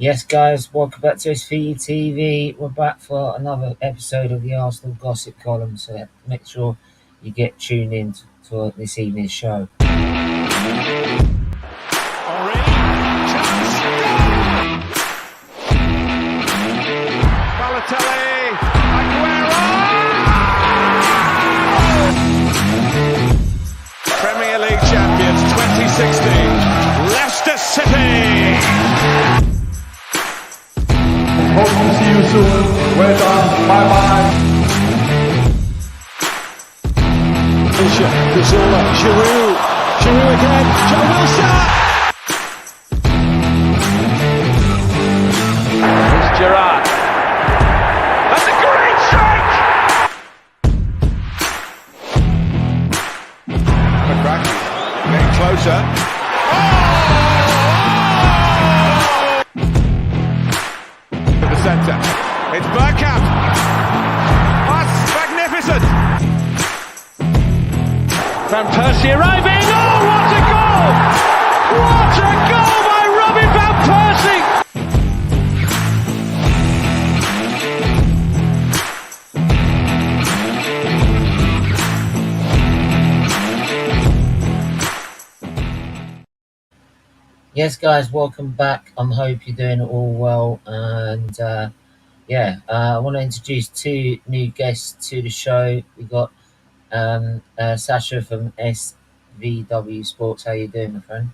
Yes, guys, welcome back to SFeatleyTV. We're back for another episode of the Arsenal Gossip Column, so make sure you get tuned in to this evening's show. Balotelli, Aguero! Premier League champions 2016, Leicester City! Hope to see you soon. Well done. Bye-bye. Gazzola, Giroud again, Joe Wilson! Here's Gerrard. That's a great strike! McCracken getting closer. To the centre. It's Bergkamp. That's magnificent! Van Persie arriving. Oh, what a goal! What a goal by Robin Van Persie! Yes, guys, welcome back. I hope you're doing all well. And I want to introduce two new guests to the show. We got Sasha from SVW Sports. How you doing, my friend?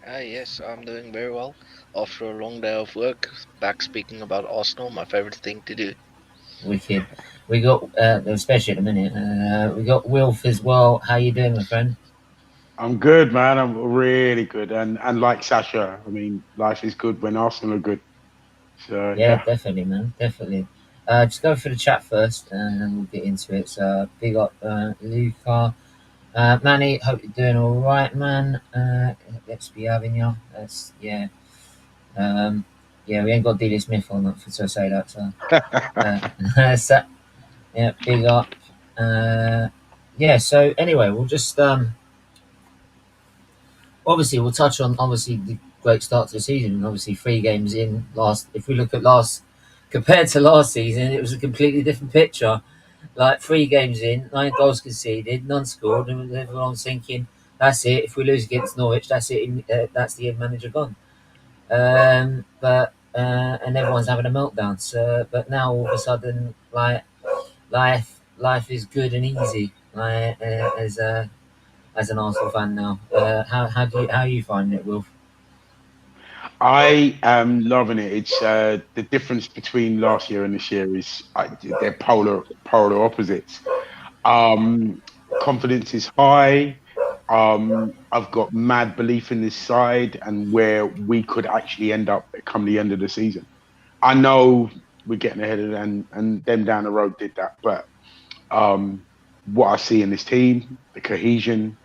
Yes, I'm doing very well. After a long day of work, back speaking about Arsenal, my favorite thing to do. Wicked. We got, especially at the minute, we got Wilf as well. How you doing, my friend? I'm good, man. I'm really good. And like Sasha, I mean, life is good when Arsenal are good. So Yeah, definitely, man. Definitely. Just go for the chat first, and then we'll get into it. So, big up, Luca. Manny, hope you're doing all right, man. Let's be having you. Yeah. We ain't got D.D. Smith on that to say that. So, yeah, big up. So anyway, we'll just obviously we'll touch on the great start to the season, and obviously 3 games in last. If we look at compared to last season, it was a completely different picture. Like 3 games in, 9 goals conceded, none scored, and everyone's thinking, "That's it. If we lose against Norwich, that's it. That's the manager gone." And everyone's having a meltdown. So, but now all of a sudden, like life is good and easy. Like as an Arsenal fan now, how are you finding it, Wilf? I am loving it. It's the difference between last year and this year is they're polar opposites. Confidence is high. I've got mad belief in this side and where we could actually end up come the end of the season. I know we're getting ahead of them, and them down the road did that, but what I see in this team, the cohesion,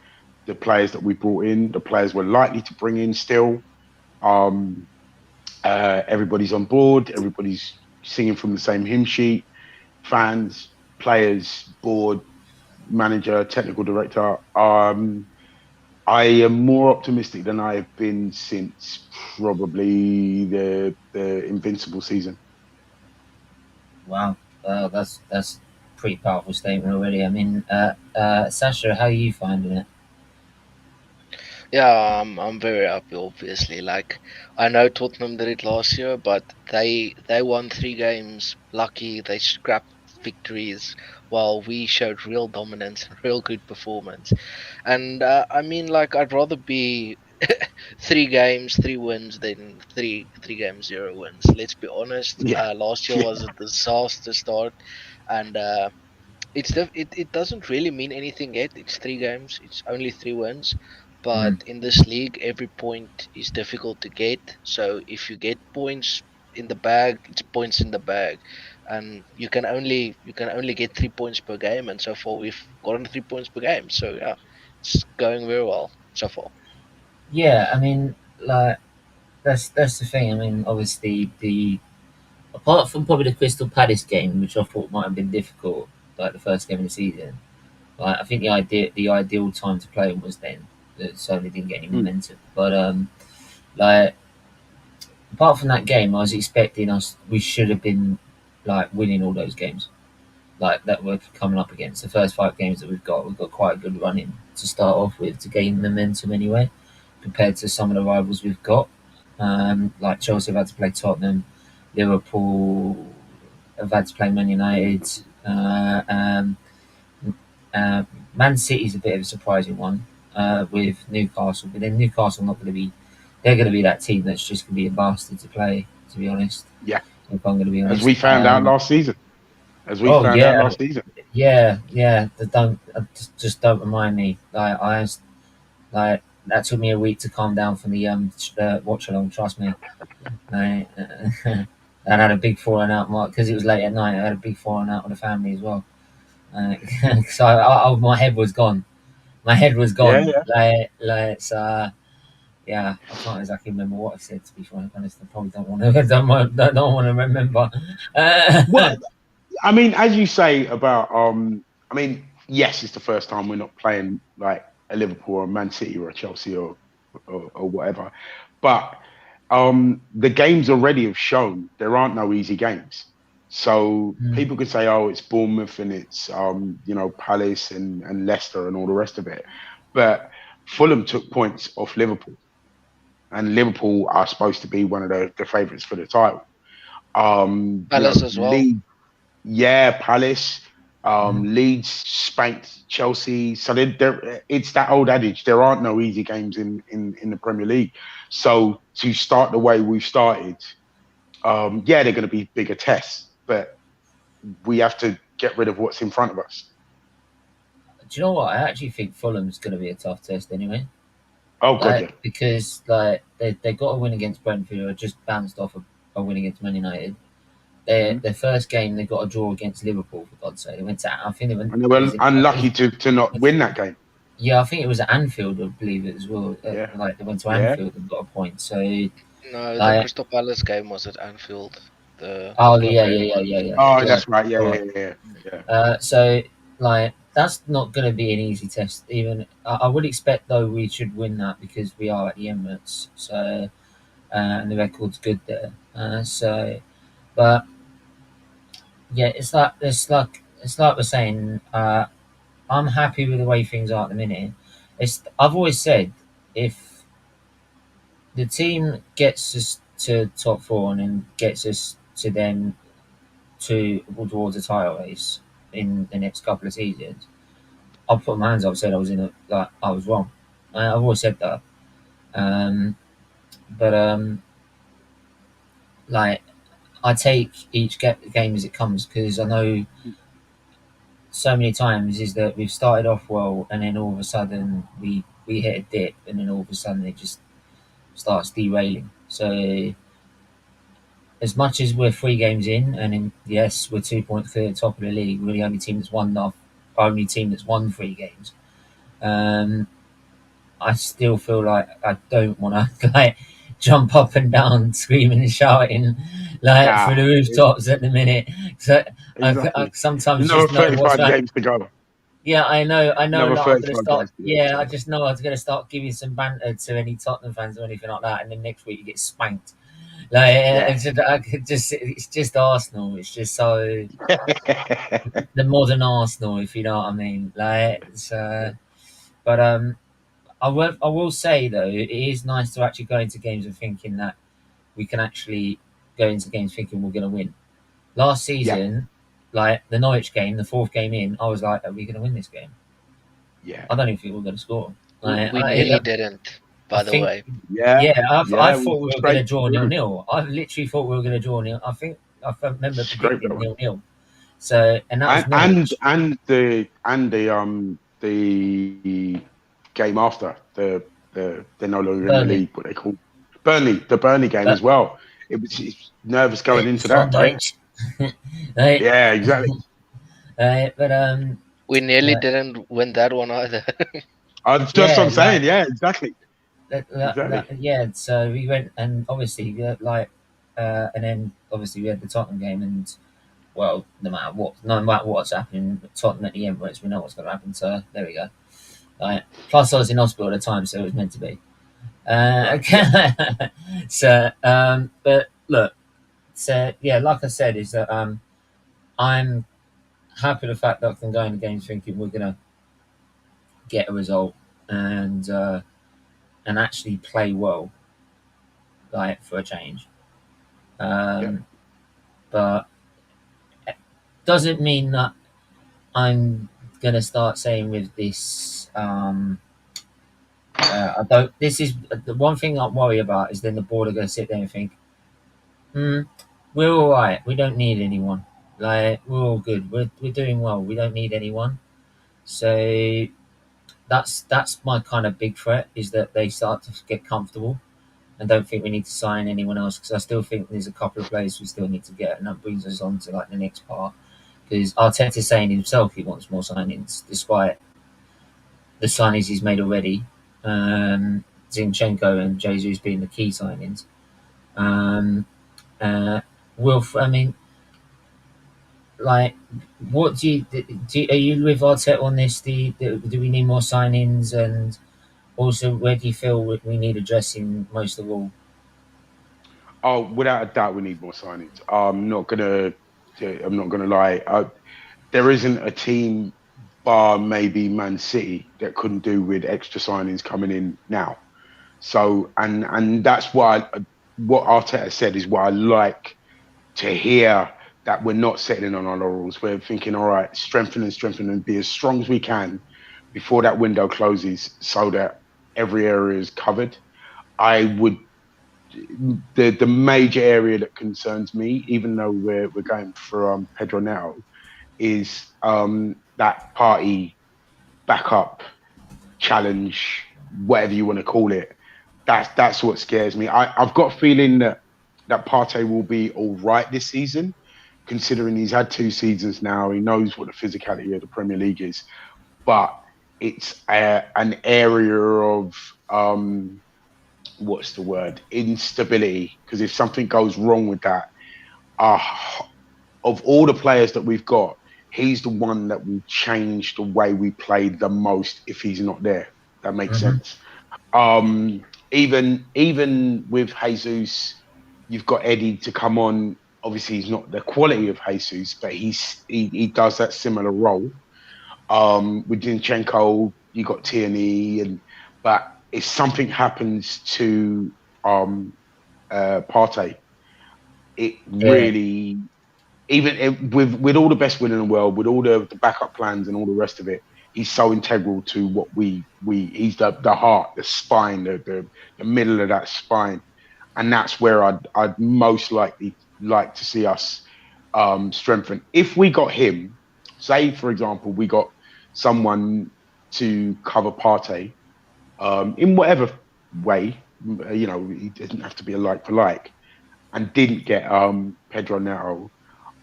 the players that we brought in, the players we're likely to bring in still. Everybody's on board. Everybody's singing from the same hymn sheet. Fans, players, board, manager, technical director. I am more optimistic than I have been since probably the Invincible season. Wow, that's pretty powerful statement already. I mean, Sasha, how are you finding it? Yeah, I'm very happy. Obviously, like I know Tottenham did it last year, but they won 3 games. Lucky they scrapped victories, while we showed real dominance and real good performance. And I mean, like I'd rather be 3 games, 3 wins than three games, 0 wins. Let's be honest. Yeah. Last year was a disaster start, and it doesn't really mean anything yet. It's 3 games. It's only 3 wins. But in this league, every point is difficult to get. So if you get points in the bag, it's points in the bag, and you can only get 3 points per game. And so far, we've gotten 3 points per game. So yeah, it's going very well so far. Yeah, I mean, like that's the thing. I mean, obviously the apart from probably the Crystal Palace game, which I thought might have been difficult, like the first game of the season. Like I think the ideal time to play was then, so they didn't get any momentum. But like apart from that game, I was expecting we should have been like winning all those games, like that we're coming up against. The first 5 games that we've got quite a good run in to start off with to gain momentum anyway, compared to some of the rivals we've got. Like Chelsea have had to play Tottenham, Liverpool have had to play Man United. Uh, um, uh, Man City's a bit of a surprising one with Newcastle, but then Newcastle not going to be. They're going to be that team that's just going to be a bastard to play. To be honest, Yeah, if I'm going to be as honest. we found out last season. As we Oh found out yeah, last season. yeah. Don't just don't remind me. Like that took me a week to calm down from the watch along. Trust me. Like, and I had a big falling out because it was late at night. I had a big falling out with the family as well. So my head was gone. My head was Yeah, gone. yeah. So yeah, I can't exactly remember what I said. To be honest, I probably don't want to. Don't want to remember. Well, I mean, as you say about, I mean, yes, it's the first time we're not playing like a Liverpool or a Man City or a Chelsea or whatever, but the games already have shown there aren't no easy games. So people could say, oh, it's Bournemouth and it's Palace and Leicester and all the rest of it, but Fulham took points off Liverpool, and Liverpool are supposed to be one of the favourites for the title. Palace as well. Yeah, Palace, Leeds spanked Chelsea. So it's that old adage: there aren't no easy games in the Premier League. So to start the way we've started, yeah, they're going to be bigger tests, but we have to get rid of what's in front of us. Do you know what? I actually think Fulham's going to be a tough test anyway. Oh god, yeah. Because like they got a win against Brentford, who just bounced off a win against Man United. Their first game, they got a draw against Liverpool. For God's sake, they went to. I think they went. And they were unlucky to not win that game. Yeah, I think it was at Anfield, I believe it as well. Yeah. Like they went to Anfield and got a point. So no, the Crystal Palace game was at Anfield. Yeah. Oh, that's right. Yeah. So like that's not going to be an easy test. Even I would expect though we should win that because we are at the Emirates. So and the record's good there. But yeah, it's like we're saying. I'm happy with the way things are at the minute. I've always said if the team gets us to top 4 and then gets us to then towards a title race in the next couple of seasons, I'll put my hands up. Said I was wrong. I've always said that. But like I take each game as it comes because I know so many times is that we've started off well and then all of a sudden we hit a dip and then all of a sudden it just starts derailing. So as much as we're 3 games in and yes we're 2 points clear at the top of the league, we're the only team that's won 3 games. I still feel like I don't want to like jump up and down screaming and shouting through the rooftops at the minute. So exactly. I sometimes another just know 35 games to go. Yeah, I know. Another Like, I'm gonna start. Yeah, I just know I was going to start giving some banter to any Tottenham fans or anything like that, and then next week you get spanked. Like it's just Arsenal. It's just so the modern Arsenal, if you know what I mean. Like, but I will say though, it is nice to actually go into games and thinking that we can actually go into games thinking we're going to win. Last season, like the Norwich game, the 4th game in, I was like, are we going to win this game? Yeah. I don't even think we're going to score. Like, we nearly didn't, by the way. I thought we were going to draw 0-0. I literally thought we were going to draw 0. I think I remember predicting 0-0. So and that was the game after they're no longer in the league, what they call the Burnley game as well. It's nervous going into that, right? Yeah, exactly. But we nearly didn't win that one either. That's what I'm saying. Yeah, exactly. So we went and obviously and then obviously we had the Tottenham game and well, no matter what's happening, Tottenham at the Emirates, we know what's going to happen. So there we go. Plus, I was in hospital at the time, so it was meant to be. Okay. So, but look, so yeah, like I said, is that I'm happy with the fact that I can go in the games thinking we're gonna get a result and actually play well, like for a change. Yeah. But doesn't mean that I'm gonna start saying with this. I don't. This is the one thing I worry about is then the board are gonna sit there and think, hmm, we're all right. We don't need anyone. Like we're all good. We're doing well. We don't need anyone. So that's my kind of big threat is that they start to get comfortable and don't think we need to sign anyone else because I still think there's a couple of players we still need to get, and that brings us on to like the next part because Arteta's saying himself he wants more signings despite the signings he's made already. Zinchenko and Jesus being the key signings. Um, Wilf, I mean, like, what are you with Arteta on this? Do we need more signings? And also, where do you feel we need addressing most of all? Oh, without a doubt, we need more signings. I'm not gonna lie. There isn't a team, bar maybe Man City, that couldn't do with extra signings coming in now. So, and that's why what Arteta said is what I like to hear, that we're not settling on our laurels. We're thinking, all right, strengthen and be as strong as we can before that window closes, so that every area is covered. I would the major area that concerns me, even though we're going for Pedro now, is that party backup challenge, whatever you want to call it. That's what scares me. I've got a feeling that Partey will be all right this season, considering he's had 2 seasons now. He knows what the physicality of the Premier League is, but it's an area of what's the word, instability. Because if something goes wrong with that, uh, of all the players that we've got, he's the one that will change the way we play the most if he's not there. That makes Mm-hmm. sense. Even with Jesus, you've got Eddie to come on. Obviously, he's not the quality of Jesus, but he does that similar role. With Zinchenko, you got Tierney, but if something happens to Partey, it Yeah, really, with all the best will in the world, with all the backup plans and all the rest of it, he's so integral to what he's the heart, the spine, the middle of that spine, and that's where I'd most likely like to see us strengthen. If we got him, say for example, we got someone to cover Partey in whatever way, he doesn't have to be a like for like, and didn't get Pedro Neto,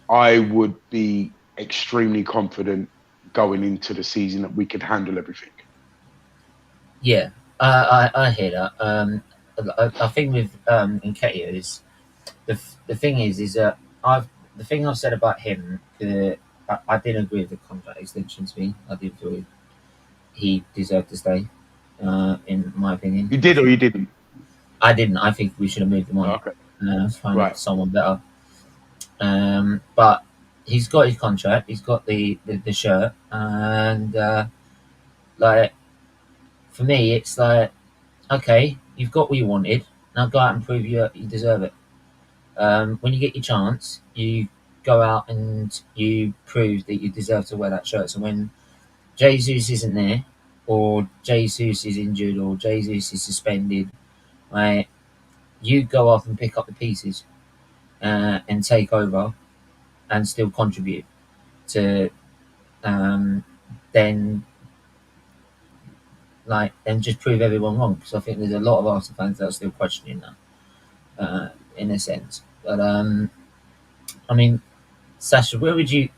I would be extremely confident going into the season that we could handle everything. yeah, I hear that. I think with Nketiah is the thing is that the thing I've said about him. I didn't agree with the contract extension to me. I didn't feel he deserved to stay. In my opinion, You did or you didn't? I didn't. I think we should have moved him on. Okay, Find right. someone better. But he's got his contract. He's got the shirt, and like for me, it's like okay, you've got what you wanted. Now go out and prove you deserve it. When you get your chance, you go out and you prove that you deserve to wear that shirt. So when Jesus isn't there, or Jesus is injured, or Jesus is suspended, right, you go off and pick up the pieces and take over and still contribute to then then just prove everyone wrong because I think there's a lot of Arsenal fans that are still questioning that in a sense. But I mean, Sasha, where would you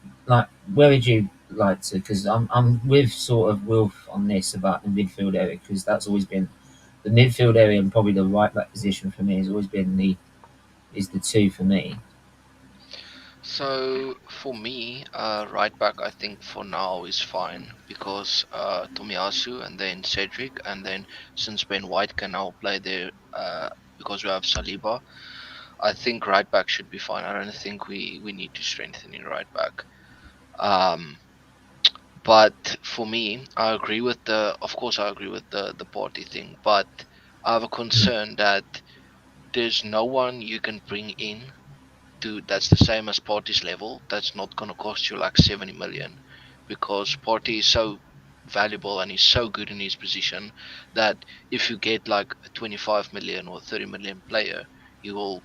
like to? Because I'm with sort of Wilf on this about the midfield area because that's always been the midfield area and probably the right back position for me has always been the two for me. So for me, right back I think for now is fine because Tomiyasu and then Cedric and then since Ben White can now play there because we have Saliba, I think right back should be fine. I don't think we need to strengthen in right back. Um, but for me, I agree with of course I agree with the party thing, but I have a concern that there's no one you can bring in that's the same as Party's level, that's not gonna cost you like 70 million, because Party is so valuable and he's so good in his position that if you get like a 25 million or 30 million player, he will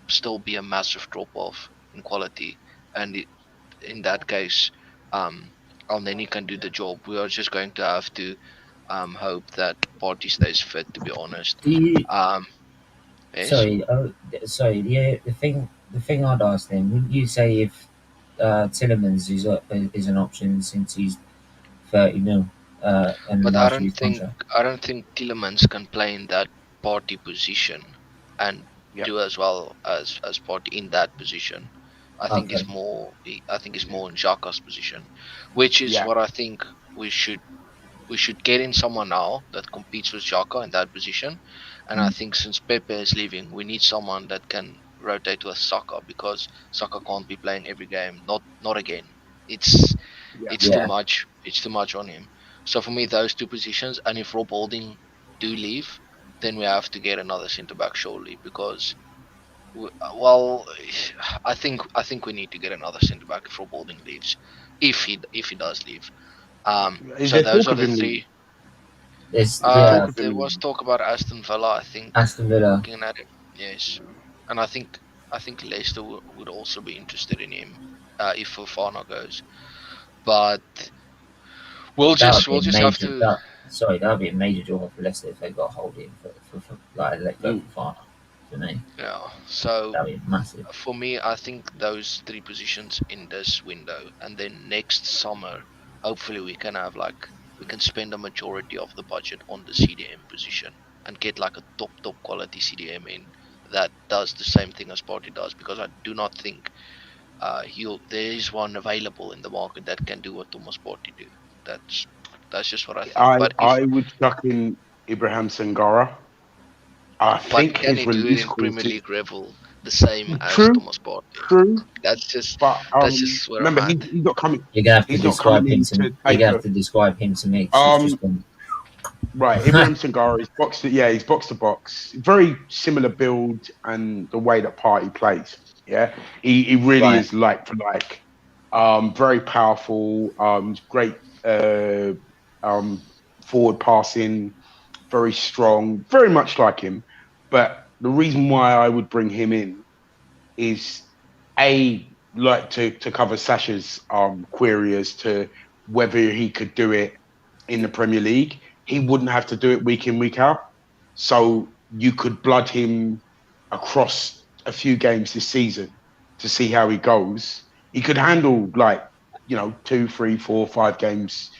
still be a massive drop off in quality, and in that case, um, and then he can do the job. We are just going to have to hope that Party stays fit. To be honest, Do you? um, yes. Sorry. The thing I'd ask then, wouldn't you say if Tillemans is an option since he's 30 mil and But last year's contract? I don't think Tielemans can play in that party position and Yeah, do as well as party in that position. Okay. I think it's more in Xhaka's position, which is yeah, what I think we should get in someone now that competes with Xhaka in that position. And I Mm. think since Pepe is leaving, we need someone that can rotate with Saka because Saka can't be playing every game. Not again. It's yeah. it's too Yeah. much. It's too much on him. So for me, those two positions, and if Rob Holding do leave, then we have to get another centre back surely because, well, I think we need to get another centre back if Rob Holding leaves, if he does leave. Is So there those talk are of the him leaving? three. Is there talk of him There was leaving? talk about Aston Villa. I think Aston Villa. looking at him, yes, and I think Leicester would also be interested in him if Fofana goes, but That would be we'll a just have major. to. That would be a major draw for Leicester if they got hold of him for like let go Mm. for Farner. For me, Yeah. So that'd be massive. for me, I think those three positions in this window, and then next summer, hopefully we can spend a majority of the budget on the CDM position and get like a top quality CDM in that does the same thing as Party does, because I do not think there is one available in the market that can do what Thomas Party do. That's that's just what I think. I I would chuck in Ibrahim Sangara. I But think can his he do it release in Premier quality. League level the same as True, Thomas Partey? true, That's just but that's just where I'm remember at. he's not coming. You're gonna have to He's not coming describe him in to. to You're take gonna have a to describe him to me. 'Cause he's um. just gone. Right, Ibrahim Sangara is box to yeah, he's box to box. Very similar build and the way that Party plays. Yeah, he really Right. is like for like. Very powerful. Great um forward passing. Very strong. Very much like him. But the reason why I would bring him in is a like to cover Sasha's query as to whether he could do it in the Premier League. He wouldn't have to do it week in, week out. So you could blood him across a few games this season to see how he goes. He could handle like, 2, 3, 4, 5 games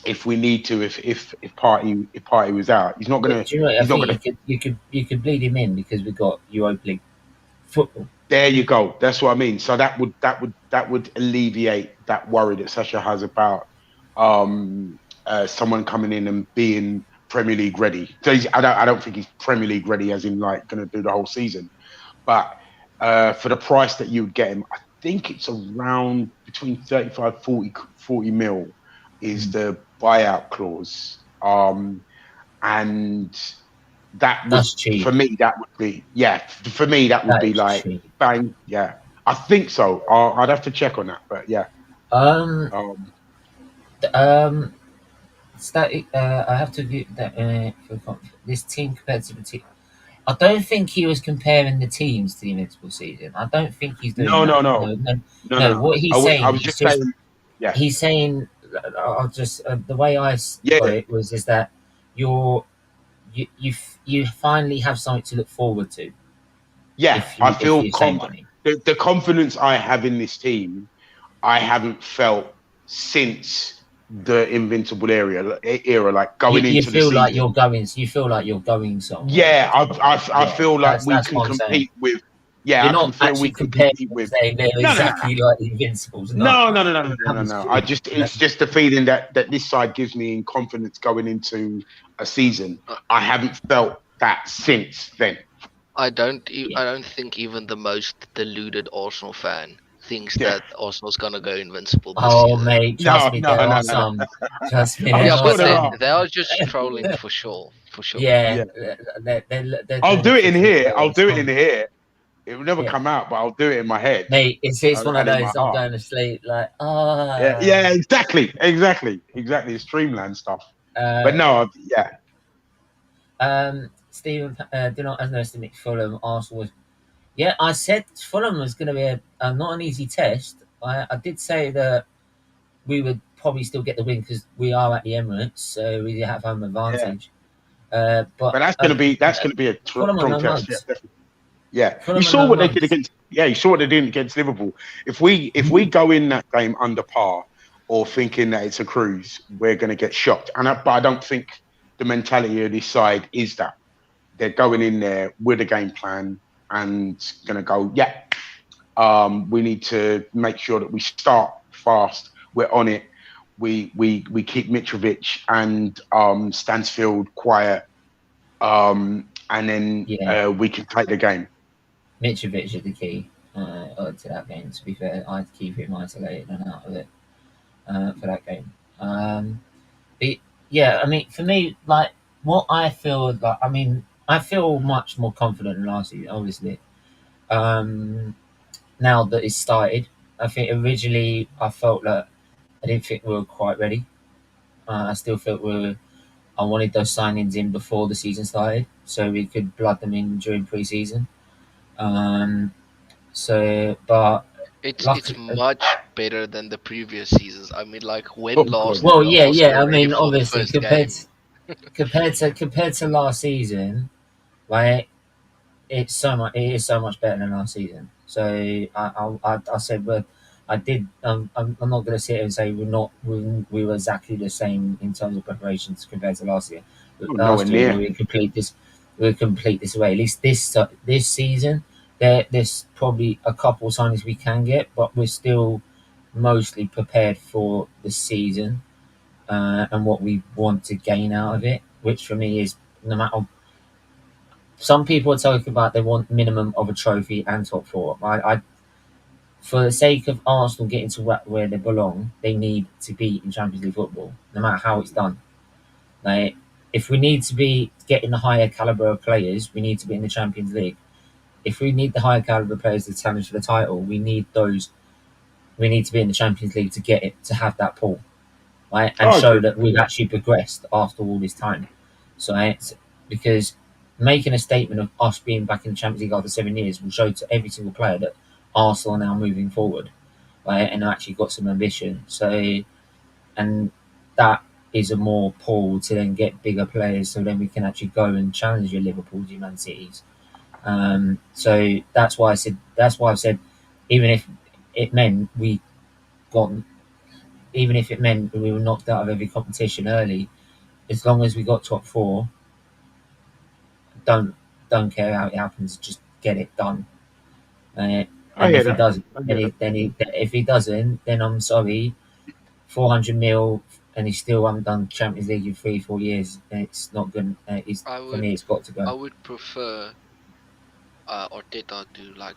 if we need to, if party was out. He's not gonna Do you know what? I he's not think gonna you could bleed him in because we've got Europa League football. there you go. That's what I mean. So that would alleviate that worry that Sasha has about someone coming in and being Premier League ready. So I don't think he's Premier League ready as in like going to do the whole season. But for the price that you would get him, I think it's around between 35, 40 mil is Mm. the buyout clause. And that would That's cheap. for me that would be for me that would That be is like cheap. bang, yeah, I think so. I'd have to check on that, but yeah. Um. um Um. Static. I have to give that. This team compared to the team. I don't think he was comparing the teams to the Invincible season. I don't think he's doing no, no, that. no, No, no, no, no. no, What I, he's w- I saying was is just just saying, yeah, he's saying. I'll just the way I yeah, got it was is that you're you finally have something to look forward to yeah, I if feel you save money. the confidence I have in this team I haven't felt since the Invincible era, like You, going you into the feel like season. you're going. You feel like you're going somewhere. Yeah, I Yeah, feel like that's we that's can what I'm saying. compete with. Yeah, You're I can not feel we actually could comparing compete them with. saying they're No, no, no, exactly like the Invincibles. No, no, no, no, no, no, it no, no, comes no. to It's just the feeling that this side gives me in confidence going into a season. Uh, I haven't felt that since then. yeah. I don't think even the most deluded Arsenal fan thinks Yeah. that Arsenal's gonna go invincible this Oh, season. mate, No, trust me, no, there no, are no, no. some. Trust me, I'm there Yeah, are sure but there some. are. they are just trolling for sure, for sure. Yeah, Yeah. they're I'll doing do it it for in free. here. I'll It's do it fun. in here. It will never Yeah, come out, but I'll do it in my head mate, it's one of and in my those. I'm heart. going to sleep like Yeah, yeah, exactly. Streamland stuff. uh, But no, yeah, Stephen. Do not underestimate Fulham. Arsenal was. Yeah, I said Fulham was going to be a not an easy test. I did say that we would probably still get the win because we are at the Emirates, so we have home yeah. advantage. But But that's gonna be a Fulham are strong no test. Yeah, mugs. definitely. Yeah, you Fulham are saw no what they did mugs. against. Yeah, you saw what they did against Liverpool. If we go in that game under par or thinking that it's a cruise, we're going to get shocked. But I don't think the mentality of this side is that they're going in there with a game plan and going to go. Yeah, we need to make sure that we start fast. We're on it. We keep Mitrovic and Stansfield quiet, and then Yeah, we can take the game. Mitrovic is the key to that game. To be fair, I'd keep him isolated and out of it for that game. But yeah, I mean, for me, like what I feel like, I mean, I feel much more confident than last year. Obviously, now that it's started, I think originally I felt that I didn't think we were quite ready. I still felt we were. I wanted those signings in before the season started, so we could blood them in during pre-season. Um, but It's luckily, much better than the previous seasons. I mean, like when Oh last God, did well, yeah, yeah. Arsenal I ready mean, for the obviously, first game? compared to last season, right? It's so much. It is so much better than last season. So I said, but I did. I'm not going to sit here and say we were exactly the same in terms of preparations compared to last year. oh, But nowhere last year near. we were complete this way. At least this season, there's probably a couple of signings we can get, but we're still mostly prepared for the season and what we want to gain out of it. Which for me is no matter some people are talking about they want minimum of a trophy and top four. For the sake of Arsenal getting to where they belong, they need to be in Champions League football, no matter how it's done. Like, if we need to be getting the higher caliber of players, we need to be in the Champions League. If we need the higher caliber players to challenge for the title, we need those. We need to be in the Champions League to get it to have that pull, right, and I show agree. that we've actually progressed after all this time. So it's because making a statement of us being back in the Champions League after 7 years will show to every single player that Arsenal are now moving forward, right, and actually got some ambition. So and that is a more pull to then get bigger players, so then we can actually go and challenge your Liverpools, your Man Cities. So that's why I said even if it meant we got even if it meant we were knocked out of every competition early, as long as we got top four, don't don't care how it happens, just get it done. Uh, I and hear if he that. doesn't, I hear that. if he doesn't, then I'm sorry. 400 mil, and he still haven't done Champions League in 3 4 years. It's not good. It's I for would me. It's got to I go. would prefer Arteta to like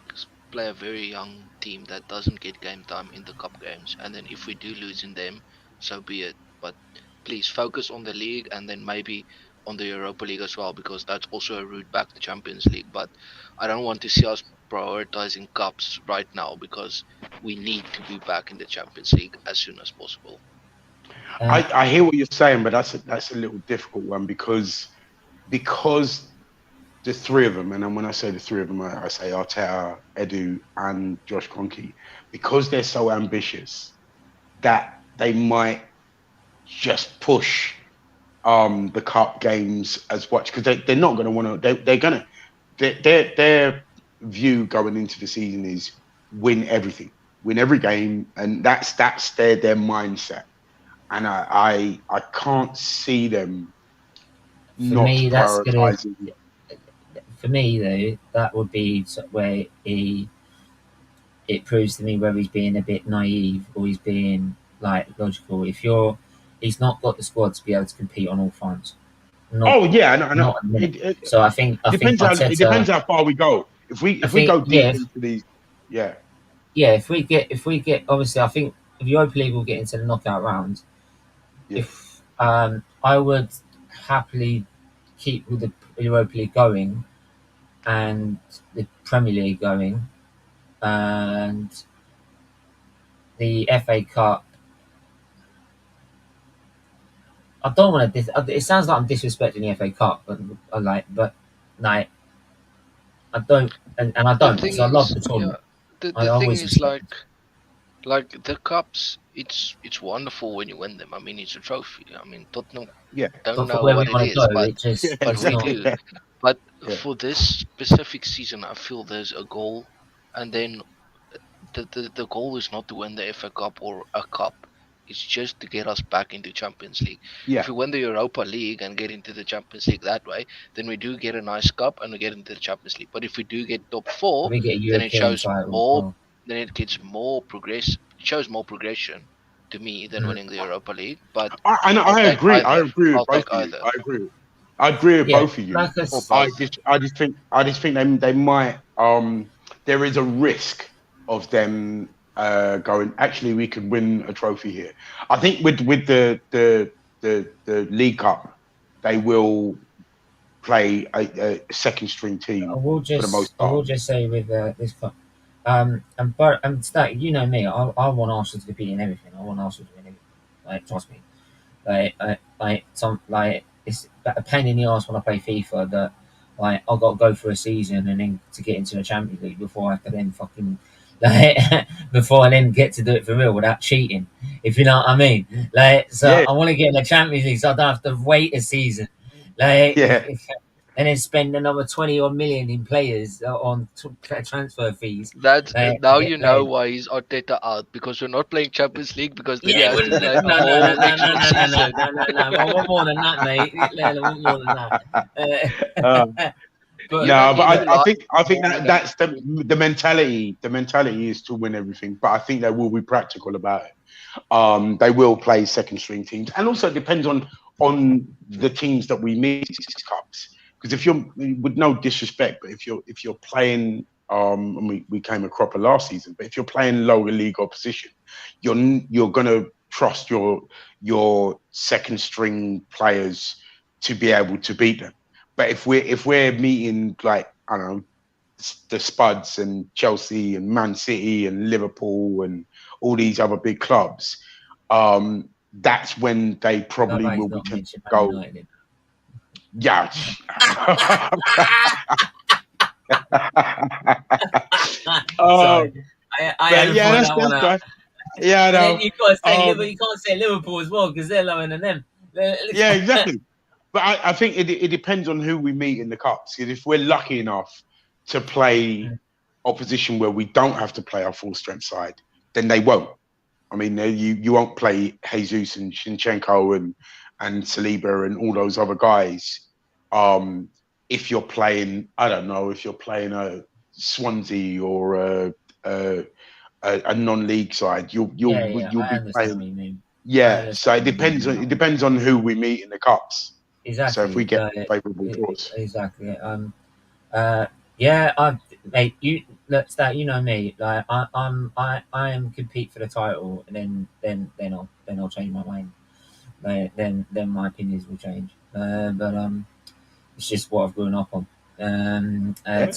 play a very young team that doesn't get game time in the cup games, and then if we do lose in them, so be it. But please focus on the league and then maybe on the Europa League as well, because that's also a route back to Champions League. But I don't want to see us prioritizing cups right now because we need to be back in the Champions League as soon as possible. Uh, I hear what you're saying, but that's a little difficult one because the three of them, and then when I say the three of them, I say Arteta, Edu, and Josh Kroenke, because they're so ambitious that they might just push the cup games as much because they're not going to want to. They're going to their view going into the season is win everything, win every game, and that's their mindset. And I can't see them for not me, that's gonna prioritizing. for me though, that would be where it proves to me whether he's being a bit naive or he's being like logical. He's not got the squad to be able to compete on all fronts. Not Oh yeah, I know. not at the minute. It So I think it depends Arteta. how far we go. I If we think go deep into these, yeah, yeah. If we get obviously, I think the Europa League will get into the knockout rounds. yeah, If I would happily keep with the Europa League going and the Premier League going and the FA Cup. I don't want to. It sounds like I'm disrespecting the FA Cup, but like I don't, and I The don't thing because I love is, the yeah, tournament. I the thing always is respect it. like the cups. It's wonderful when you win them. I mean, it's a trophy. I mean, Tottenham yeah, don't But for know where we what it want to is, go, but it just yeah, it's we not. exactly. do. Yeah, But yeah, for this specific season, I feel there's a goal, and then the goal is not to win the FA Cup or a cup. It's just to get us back into Champions League. If yeah. we win the Europa League and get into the Champions League that way, then we do get a nice cup and we get into the Champions League. But if we do get top four, We get a then it European shows title as more. well. Then it gets more progress. It shows more progression to me than Mm. winning the Europa League. But And I'll I take agree. I either. agree with I'll both take of you. either I agree. I agree with Yeah, both of you. like or us. both. I just think they might. There is a risk of them going. Actually, we could win a trophy here. I think with the League Cup, they will play a second string team for the most I part. will just say with this cup, and Stat, you know me. I want Arsenal to compete in everything. I want Arsenal to win everything. Like trust me. Like it's a pain in the ass when I play FIFA that like I got to go for a season and then to get into the Champions League before I can then fucking like before I then get to do it for real without cheating. If you know what I mean. Like so, Yeah, I want to get in the Champions League so I don't have to wait a season. Like yeah, and then spend another 20 odd million in players on transfer fees. That's now you know Like, why he's Arteta out because we're not playing Champions League because then he yeah, has well, to play the no, no, no, whole no, no, extra no, no, no, season. no, no, no. I want more than that, mate. I want more than that. uh, But Even no, but even I like think more that than that's the mentality. The mentality is to win everything, but I think they will be practical about it. They will play second string teams, and also it depends on the teams that we meet in these cups. Because if you're, with no disrespect, but if you're playing, and we came a cropper last season, but if you're playing lower league opposition, you're gonna trust your second string players to be able to beat them. But if we're meeting like I don't know the Spuds and Chelsea and Man City and Liverpool and all these other big clubs, that's when they probably nobody's will be not tempted to mentioned Man go, United. yeah. Sorry, um, I had but to yeah, point that one that's out. fine. Yeah, I But then know. you got to say Liverpool. Um, You can't say Liverpool as well because they're lower than them. yeah, exactly. But I think it depends on who we meet in the cups. 'Cause if we're lucky enough to play opposition where we don't have to play our full strength side, then they won't. I mean, you won't play Jesus and Shinchenko and Saliba and all those other guys. If you're playing, I don't know, if you're playing a Swansea or a, a non-league side, Yeah, yeah. you'll I be understand what playing. you mean. I Yeah, so understand what you mean. it depends on who we meet in the cups. So if we Exactly. get favourable draws, Exactly. Uh, yeah. Mate, you look that you know me. Like I am compete for the title, and then I'll change my mind. Then my opinions will change. But it's just what I've grown up on. yeah,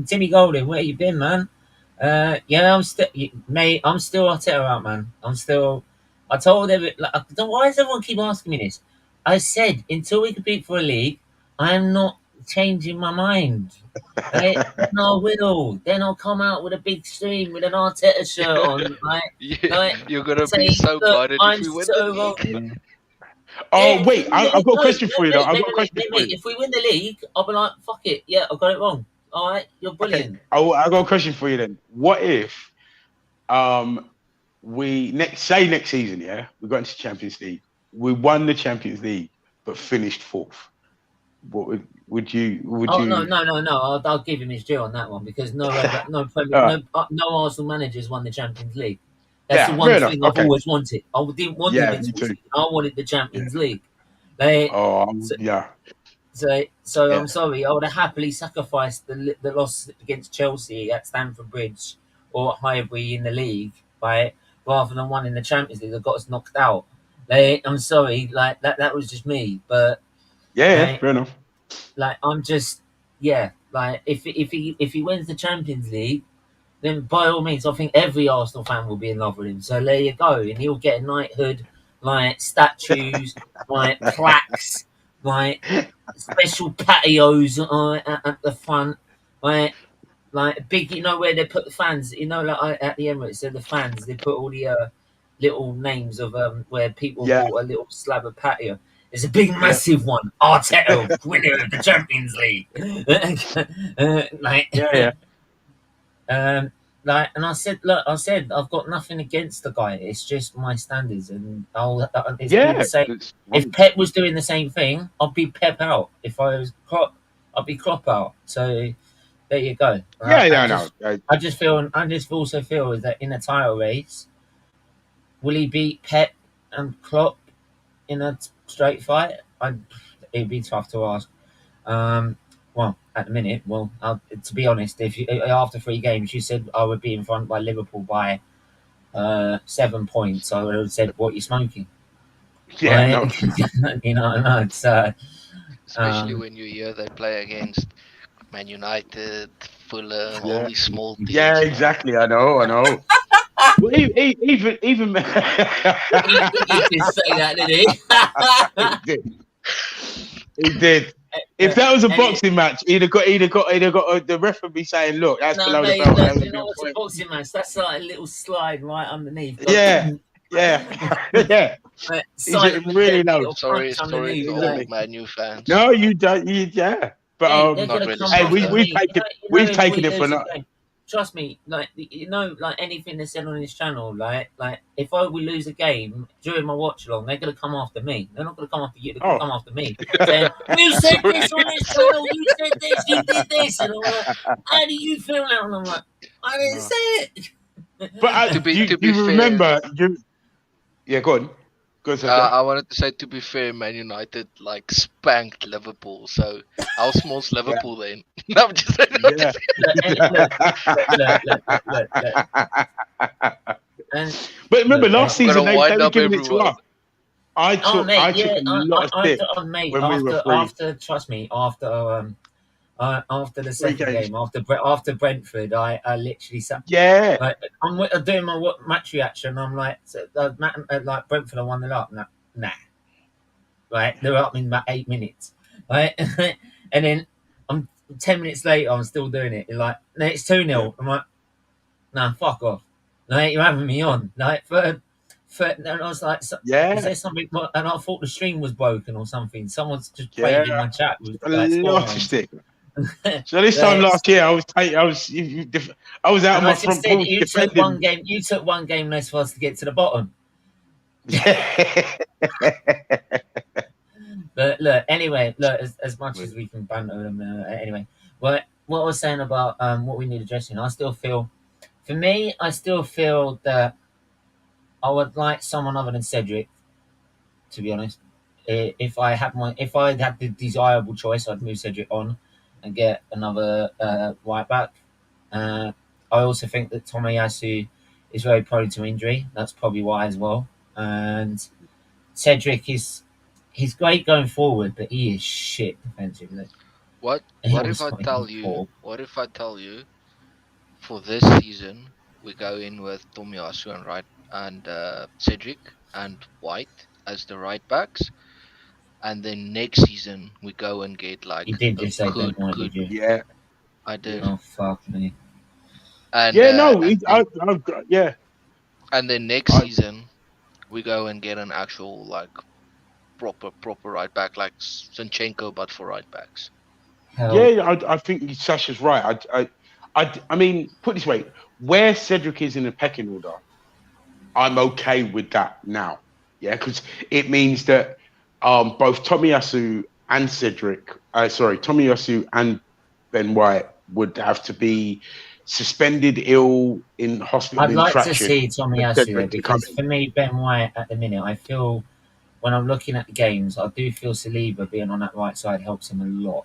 Timmy Golden, where you been, man? Yeah, I'm still, mate. I'm still Arteta out, man. I'm still. I told every. Like, why does everyone keep asking me this? I said until we compete for a league, I am not changing my mind. Right? Then I will. Then I'll come out with a big stream with an Arteta shirt on. you're gonna be Saying, so look, gutted if I'm we win the so wrong. league. Yeah, Oh if we wait, win the I've league, got a no, question for you though. I've got a question for mate, you. if we win the league, I'll be like, fuck it, yeah, I got it wrong. All right, you're Okay, brilliant. I've got a question for you then. What if um we next season, yeah, we got into Champions League, we won the Champions League, but finished fourth. What would Would you? Would Oh no, you? no, no, no! I'll give him his due on that one because Uh, no Arsenal managers won the Champions League. That's the yeah, fair one enough. thing I've Okay. always wanted. I didn't want the Yeah, me Invincible too. Season. I wanted the Yeah. Champions League. They, Oh, so, yeah, so yeah, I'm sorry. I would have happily sacrificed the loss against Chelsea at Stamford Bridge or at Highbury in the league, right, rather than one in the Champions League that got us knocked out. I'm sorry, like that was just me, but yeah. like, Fair enough. I'm just like if he wins the Champions League, then by all means, I think every Arsenal fan will be in love with him. So there you go, and he'll get a knighthood, like statues, like plaques, like special patios at the front, like big. You know where they put the fans. You know, like at the Emirates, so the fans they put all the little names of where people Yeah, bought a little slab of patio. It's a big, yeah, massive one. Arteta, winner of the Champions League. Like, yeah, yeah. and I said, look, I've got nothing against the guy. It's just my standards, and it's be the Yeah, same. it's If Pep was doing the same thing, I'd be Pep out. If I was Klopp, I'd be Klopp out. So there you go. yeah, I yeah. just, No, I just feel, I just also feel is that in a title race, will he beat Pep and Klopp in a straight fight? It'd be tough to ask. Well, at the minute, to be honest, if you, after 3 games, you said I would be in front by Liverpool by 7 points, I would have said, "What you smoking?" yeah, Right? no. You know, I know. So, Especially um, when you hear they play against Man United, Fulham, all Yeah, these small yeah, teams, man. exactly. I know, I know. Well, even he did say that, didn't he he? did. He did. If that was a And it, boxing match, he'd have got the ref would be saying, "Look, that's no, below the mate, belt. That look, would you be know a what's a point." boxing match? That's like a little slide right underneath. Go, Yeah, yeah, yeah. like, He's silent but really deadly knows. little punch Sorry underneath. to Like, all Exactly. Man U fans. No, you don't. Yeah, but hey, they're Not gonna really come hey, after sympathise. we've me. taken You know, we've if we taken it for lose a not. game, trust me. Like anything they said on this channel, like if we lose a game during my watch along, they're gonna come after me. They're not gonna come after you. They're gonna Oh, come after me, saying you said Sorry. this on this channel. You said this. You did this, and I'm like, how do you feel now? And I'm like, I didn't no. say it. But To be you fair, remember you? Yeah, go on. Go on, Sergio. I wanted to say to be fair, Man United like spanked Liverpool. So how small's Yeah, Liverpool then? No, I'm just saying. yeah. Look, and look, and But remember, look, last I'm gonna season they wind were up giving it to everyone. us. I mate, took yeah, a lot of stick mate, when we were free trust me, after the three second games. game, after Brentford, I literally sat Yeah, like I'm doing my match reaction. I'm like, like Brentford, I won the up. Nah, right? They're up in about 8 minutes, right? And then I'm 10 minutes later, I'm still doing it. You're like, no, it's 2-0. I'm like, nah, fuck off. Like, you're having me on. Like, and I was like, is yeah, there something? And I thought the stream was broken or something. Someone's just playing in yeah. my chat with A like score lot of lines. stick. So this time Like, last year, I was out on and I my just front said, porch defending. You took one game less for us to get to the bottom. But look, anyway, look, as much as we can banter them, anyway. What I was saying about what we need addressing, I still feel, for me, I still feel that I would like someone other than Cedric, to be honest. If I had the desirable choice, I'd move Cedric on and get another right back. Uh, I also think that Tomiyasu is very prone to injury. That's probably why as well. And Cedric he's great going forward, but he is shit defensively. What He if was I tell fucking you? poor. What if I tell you? For this season, we go in with Tomiyasu and Cedric and White as the right backs, and then next season we go and get like You did a just say Ben good, White, good. did you? Yeah, I did, yeah, Oh fuck me. and yeah. No, yeah. next I season we go and get an actual like proper right back like Zinchenko, but for right backs. Hell, yeah, I think Sasha's right. I mean, put it this way: where Cedric is in the pecking order, I'm okay with that now. Yeah, because it means that both Tomiyasu and Cedric, Tomiyasu and Ben White would have to be suspended, ill, in hospital I'd in like to traction see for Tomiyasu there Cedric to come because in. for me, Ben White at the minute, I feel when I'm looking at the games, I do feel Saliba being on that right side helps him a lot.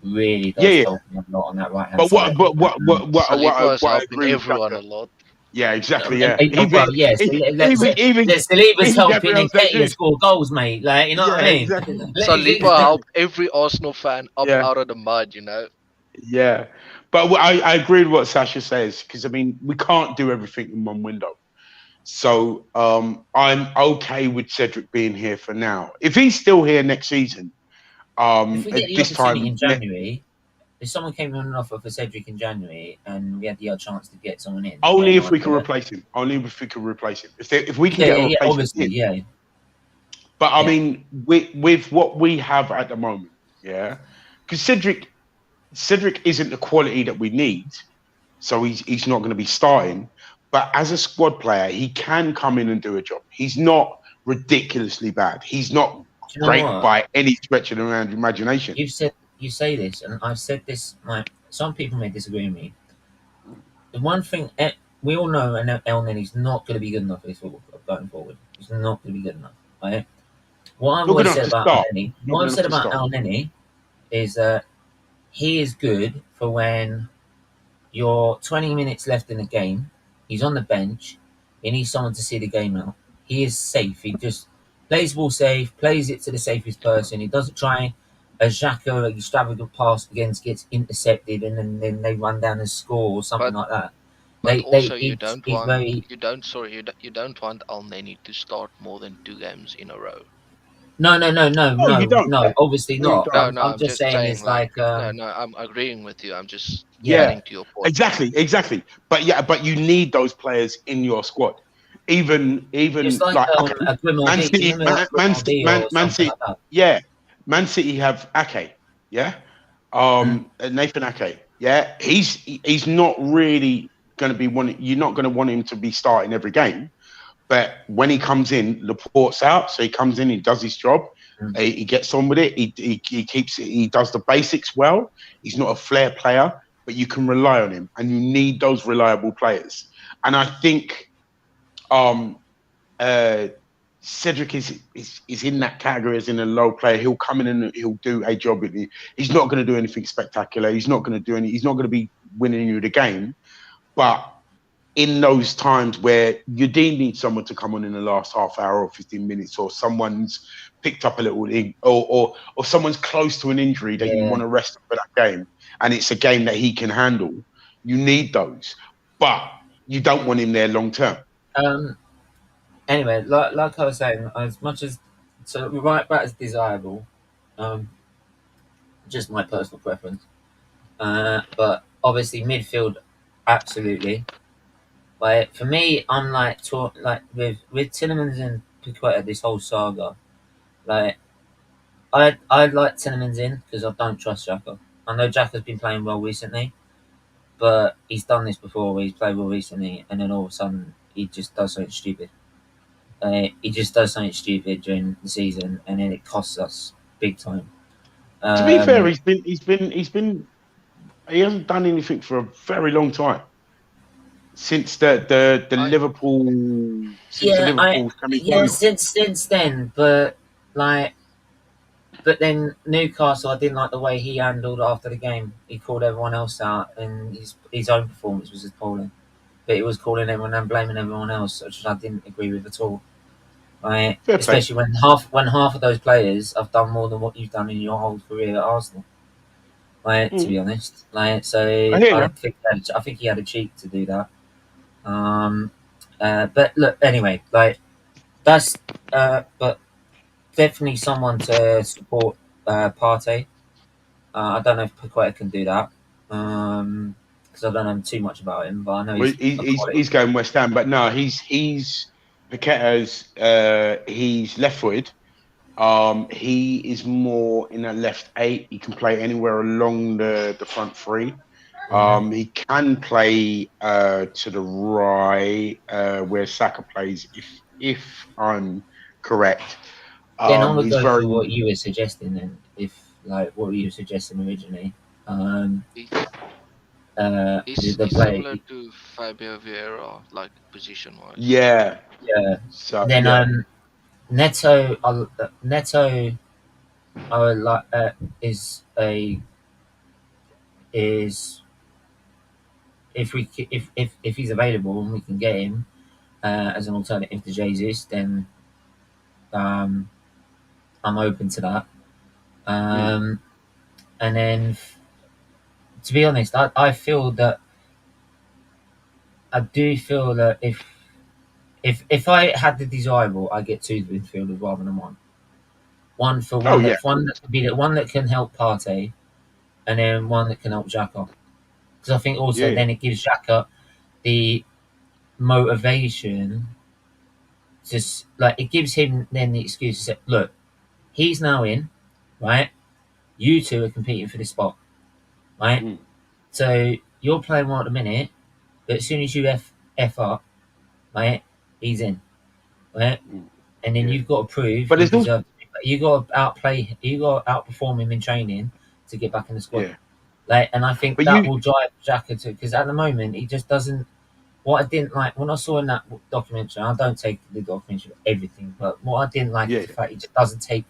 Really Yeah, does yeah. help him a lot on that right hand But side. Saliba is what I helping agree with everyone a Tucker. lot. Yeah, exactly. Yeah, Well, yes, Saliba's even helping Gabriel Nketiah Jesus. score goals, mate. Like, you know what I Yeah, mean? exactly. Saliba helped every Arsenal fan up Yeah, out of the mud, you know. yeah. But I agree with what Sasha says because I mean we can't do everything in one window. So I'm okay with Cedric being here for now. If he's still here next season, If we get at the this opportunity time, in January, if someone came on an offer for Cedric in January and we had the chance to get someone in, only then if I'd we can replace him. Only if we can replace him. If we can yeah, get a yeah, yeah, replacement obviously, in. yeah, But I yeah. mean, with what we have at the moment, yeah, because Cedric isn't the quality that we need, so he's not going to be starting. But as a squad player, he can come in and do a job. He's not ridiculously bad. He's not Do you know great what? by any stretch of the imagination. You say this, and I've said this. Like some people may disagree with me. The one thing we all know, and El Nenny's not going to be good enough for this football club going forward. He's not going to be good enough, right? What I've Not good always enough said to about El start. Nenny, Not what good I've enough said to about start. El Nenny is that he is good for when you're 20 minutes left in the game. He's on the bench. He needs someone to see the game out. He is safe. He just plays ball safe, plays it to the safest person. He doesn't try a Xhaka extravagant pass against gets intercepted and then they run down and score or something But like that. also He's very you don't want Al Neni to start more than 2 games in a row. No, you don't. no. Obviously No, you not. don't. No, I'm I'm just just saying saying it's like like no, I'm agreeing with you. I'm just yeah, Yeah, adding to your point. exactly. But yeah, but you need those players in your squad. just Even like like okay, a Man Grimaldi. Do you City, remember like Grimaldi or Man something City, like that? yeah, Man City have Ake, yeah, Mm. Nathan Ake, yeah, he's not really going to be one. You're not going to want him to be starting every game, but when he comes in, Laporte's out, so he comes in, he does his job, Mm. he gets on with it, he keeps it, he does the basics well. He's not a flair player, but you can rely on him, and you need those reliable players. And I think um, uh, Cedric is in that category as in a low player. He'll come in and he'll do a job. He's not going to do anything spectacular. He's not going to do any. He's not going to be winning you the game, but in those times where you do need someone to come on in the last half hour or 15 minutes, or someone's picked up a little thing, or someone's close to an injury that you want Yeah. to rest for that game, and it's a game that he can handle, you need those. But you don't want him there long term. Um. Anyway, like I was saying, as much as so right back is desirable, um, just my personal preference. But obviously midfield, absolutely. Like for me, I'm like with Tillemans and Piquetta, this whole saga. Like I like Tillemans in because I don't trust Xhaka. I know Xhaka's been playing well recently, but he's done this before. Where he's played well recently, and then all of a sudden he just does something stupid. He just does something stupid during the season, and then it costs us big time. To be fair, Um, he hasn't done anything for a very long time since the I yeah, I semi yeah final. since then, but like, but then Newcastle, I didn't like the way he handled after the game. He called everyone else out, and his own performance was appalling. But he was calling everyone and blaming everyone else, which I didn't agree with at all. Right, Fair play. especially when half of those players have done more than what you've done in your whole career at Arsenal. Like to be Mm, honest, like so, I hear you. I think he had a cheek to do that. Um, but look, anyway, like that's but definitely someone to support Partey. I don't know if Paqueta can do that because I don't know too much about him, but I know Well, he's a quality. he's going West Ham, but no, he's Paqueta's he's left footed. He is more in a left eight. He can play anywhere along the front three. Mm-hmm. He can play to the right where Saka plays, if I'm correct. Then I would He's go for very. what you were suggesting then, if like what you were suggesting originally. Um, He's the he's play, similar to Fabio Vieira, like position wise. Yeah. yeah. So Then yeah. Neto, Neto, I would like is if he's available and we can get him as an alternative to Jesus, then um, I'm open to that. Mm. And then, to be honest, I feel that I do feel that if I had the desirable, I get two midfielders rather than one. One for Oh one yeah. that one that can be the one that can help Partey, and then one that can help Xhaka. Because I think also Yeah. then it gives Xhaka the motivation. Just like it gives him then the excuse to say, look, he's now in, right? You two are competing for this spot, right? Mm. So you're playing well at the minute, but as soon as you f up, right, he's in, right? Mm. And then Yeah. you've got to prove But you there's also deserve. You got to outplay. You got to outperform him in training to get back in the squad. yeah. Like, and I think But that you will drive Xhaka to because at the moment he just doesn't. What I didn't like when I saw in that documentary, I don't take the documentary for everything, but what I didn't like is yeah. the fact he just doesn't take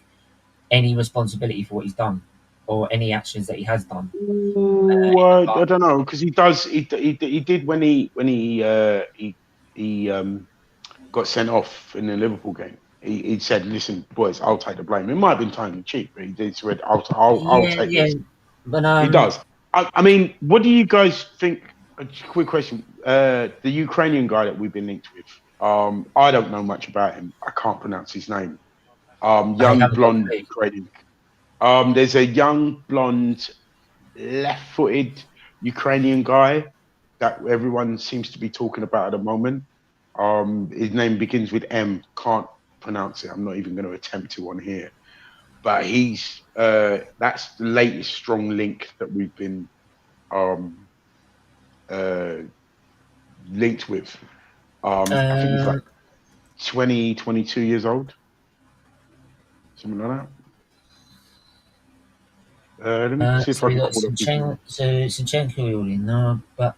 any responsibility for what he's done or any actions that he has done. Ooh, In the I past. don't know because he does. He did when he got sent off in the Liverpool game. He said, "Listen, boys, I'll take the blame." It might have been tongue in cheek, but he did said, "I'll Yeah, take yeah, this." but He does. I mean, what do you guys think? A quick question. The Ukrainian guy that we've been linked with. I don't know much about him. I can't pronounce his name. I Young haven't got a blonde clue. Ukrainian. There's a young blonde left-footed Ukrainian guy that everyone seems to be talking about at the moment. His name begins with M. Can't pronounce it. I'm not even going to attempt to on here. But he's that's the latest strong link that we've been um, uh, linked with. I think he's like Um, 20, 22 years old, something like that. Let me see if so I we can got call up his name. Sinchenko already, no, but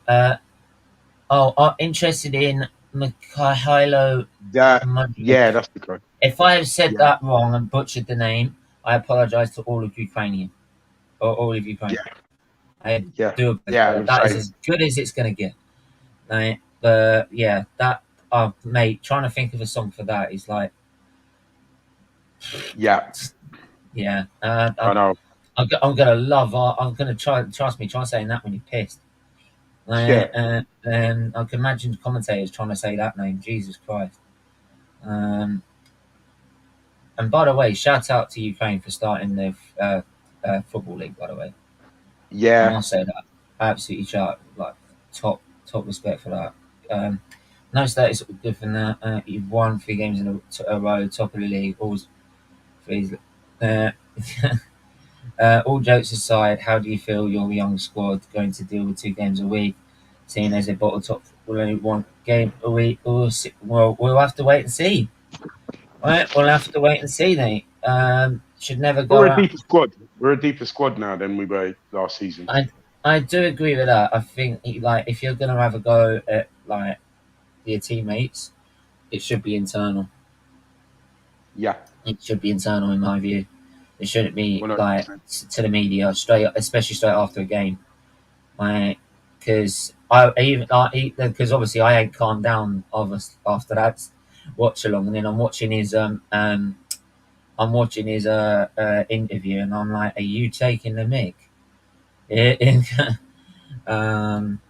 interested in Mikhailo That Mudryk. yeah, that's the guy. If I have said Yeah, that wrong and butchered the name, I apologise to all of Ukrainian or all of Ukraine. yeah, I yeah, do yeah. I apologise. would That is say as good as it's gonna get. Right? But yeah, that mate, trying to think of a song for that is like yeah. yeah. I know. I'm gonna love. I'm gonna try saying that when you're pissed. Yeah, I can imagine commentators trying to say that name. Jesus Christ. Um, and by the way, shout out to Ukraine for starting the football league. By the way, I yeah, must say that absolutely shout like top respect for that. No status good for that. You've won 3 games in a row, top of the league. Always, please. Uh, all jokes aside, how do you feel your young squad going to deal with 2 games a week, seeing as a bottle top will only 1 game a week? Well, we'll have to wait and see. Right, we'll have to wait and see, mate. Should never we're go a out. deeper squad. We're a deeper squad now than we were last season. I do agree with that. I think like if you're gonna have a go at like your teammates, it should be internal. Yeah, It should be internal in my view. It shouldn't be like 100%. to the media straight, especially straight after a game. Like, because I even because obviously I ain't calmed down after that watch along, and then I'm watching his interview, and I'm like, are you taking the mic? Yeah.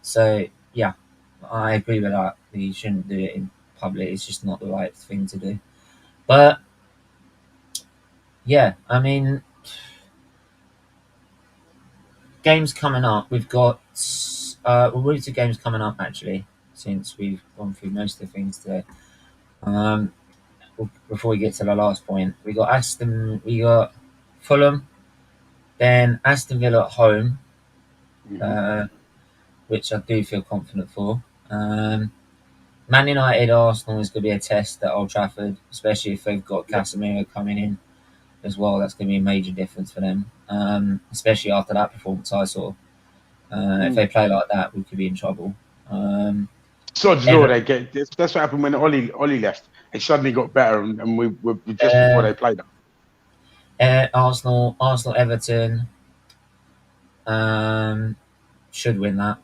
So yeah, I agree with that. You shouldn't do it in public. It's just not the right thing to do. But yeah, I mean, games coming up. We've got we'll move to games coming up actually, since we've gone through most of the things today. Um, before we get to the last point, we got Fulham, then Aston Villa at home, Mhm. uh, which I do feel confident for. Man United, Arsenal is going to be a test at Old Trafford, especially if they've got Yeah, Casemiro coming in. as well. That's going to be a major difference for them, especially after that performance I saw. If they play like that, we could be in trouble. Sod's law, Ever- they get. That's what happened when Ollie left. They suddenly got better, and we were just before they played them. Arsenal, Everton should win that.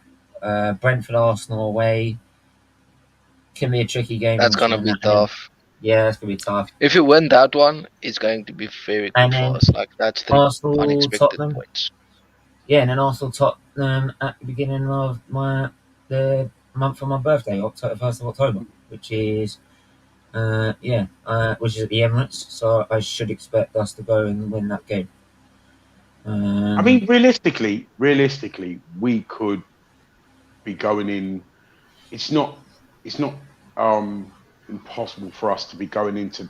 Brentford, Arsenal away can be a tricky game. That's Once you gonna win be that game. tough. Yeah, it's gonna be tough. If you win that one, it's going to be very And good for then us. Like that's 3 Arsenal, unexpected Tottenham. points. Yeah, and then Arsenal, Tottenham at the beginning of the month of my birthday, October 1st of October, which is which is at the Emirates. So I should expect us to go and win that game. I mean, realistically, we could be going in. It's not impossible for us to be going into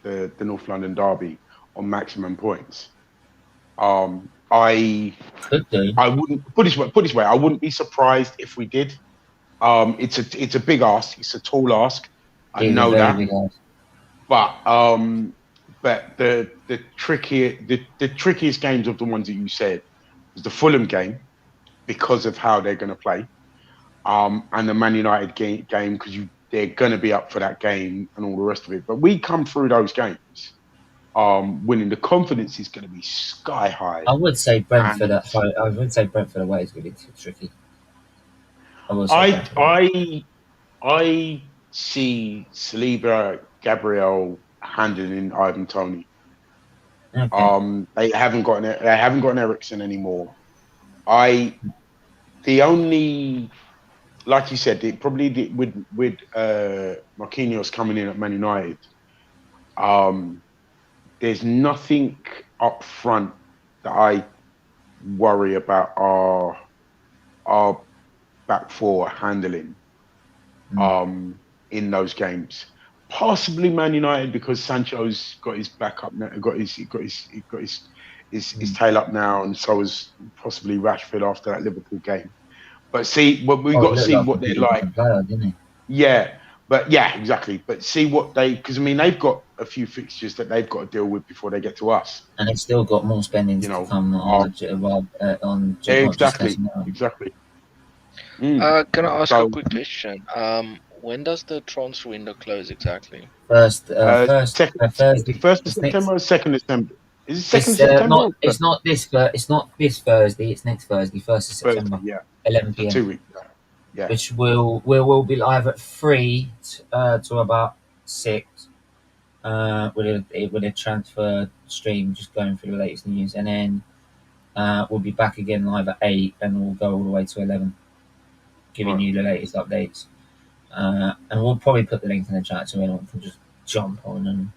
the North London derby on maximum points. Could do. I wouldn't put this way. I wouldn't be surprised if we did. It's a big ask. It's a tall ask. I It's a know very that, big ask. but the trickiest games of the ones that you said was the Fulham game because of how they're going to play, and the Man United game because they're going to be up for that game and all the rest of it. But we come through those games, winning. The confidence is going to be sky high. I would say Brentford And at home. I would say Brentford away is going to be too tricky. I will say Brentford away. I see Saliba, Gabriel handling Ivan Toney. Okay. They haven't got an Ericsson anymore. The only, like you said, it probably did with Marquinhos coming in at Man United. There's nothing up front that I worry about our back four handling in those games. Possibly Man United because Sancho's got his back up now, got his tail up now, and so has possibly Rashford after that Liverpool game. But we got to see what they're like. Player, didn't he? Yeah, but yeah, exactly. But see what because I mean they've got a few fixtures that they've got to deal with before they get to us. And they've still got more spending to come on Exactly. Can I ask So- a quick question? When does the transfer window close exactly? First Thursday, Thursday. 1st of It's September or 2nd of September? Is it 2nd of It's September? it's not this Thursday. It's next Thursday, 1st of September, Yeah, 11 for p.m. 2 weeks. Yeah. Which will be live at 3 to about 6. With a transfer stream just going through the latest news, and then we'll be back again live at 8, and we'll go all the way to 11, giving you the latest updates. And we'll probably put the link in the chat so anyone can just jump on and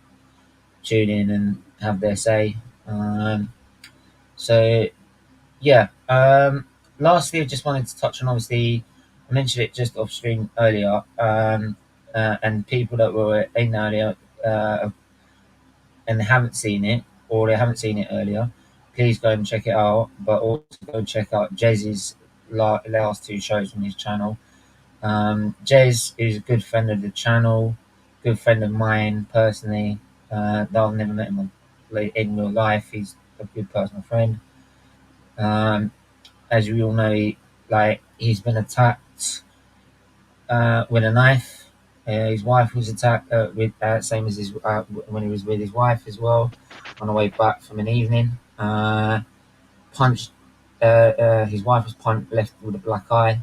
tune in and have their say. Lastly, I just wanted to touch on, obviously, I mentioned it just off stream earlier, and people that were in earlier and haven't seen it, or they haven't seen it earlier, please go and check it out. But also go check out Jez's last 2 shows on his channel. Jez is a good friend of the channel, good friend of mine personally. Though I've never met him in real life, he's a good personal friend. As you all know, he's been attacked with a knife. His wife was attacked with same as his when he was with his wife as well, on the way back from an evening. Punched. His wife was punched, left with a black eye.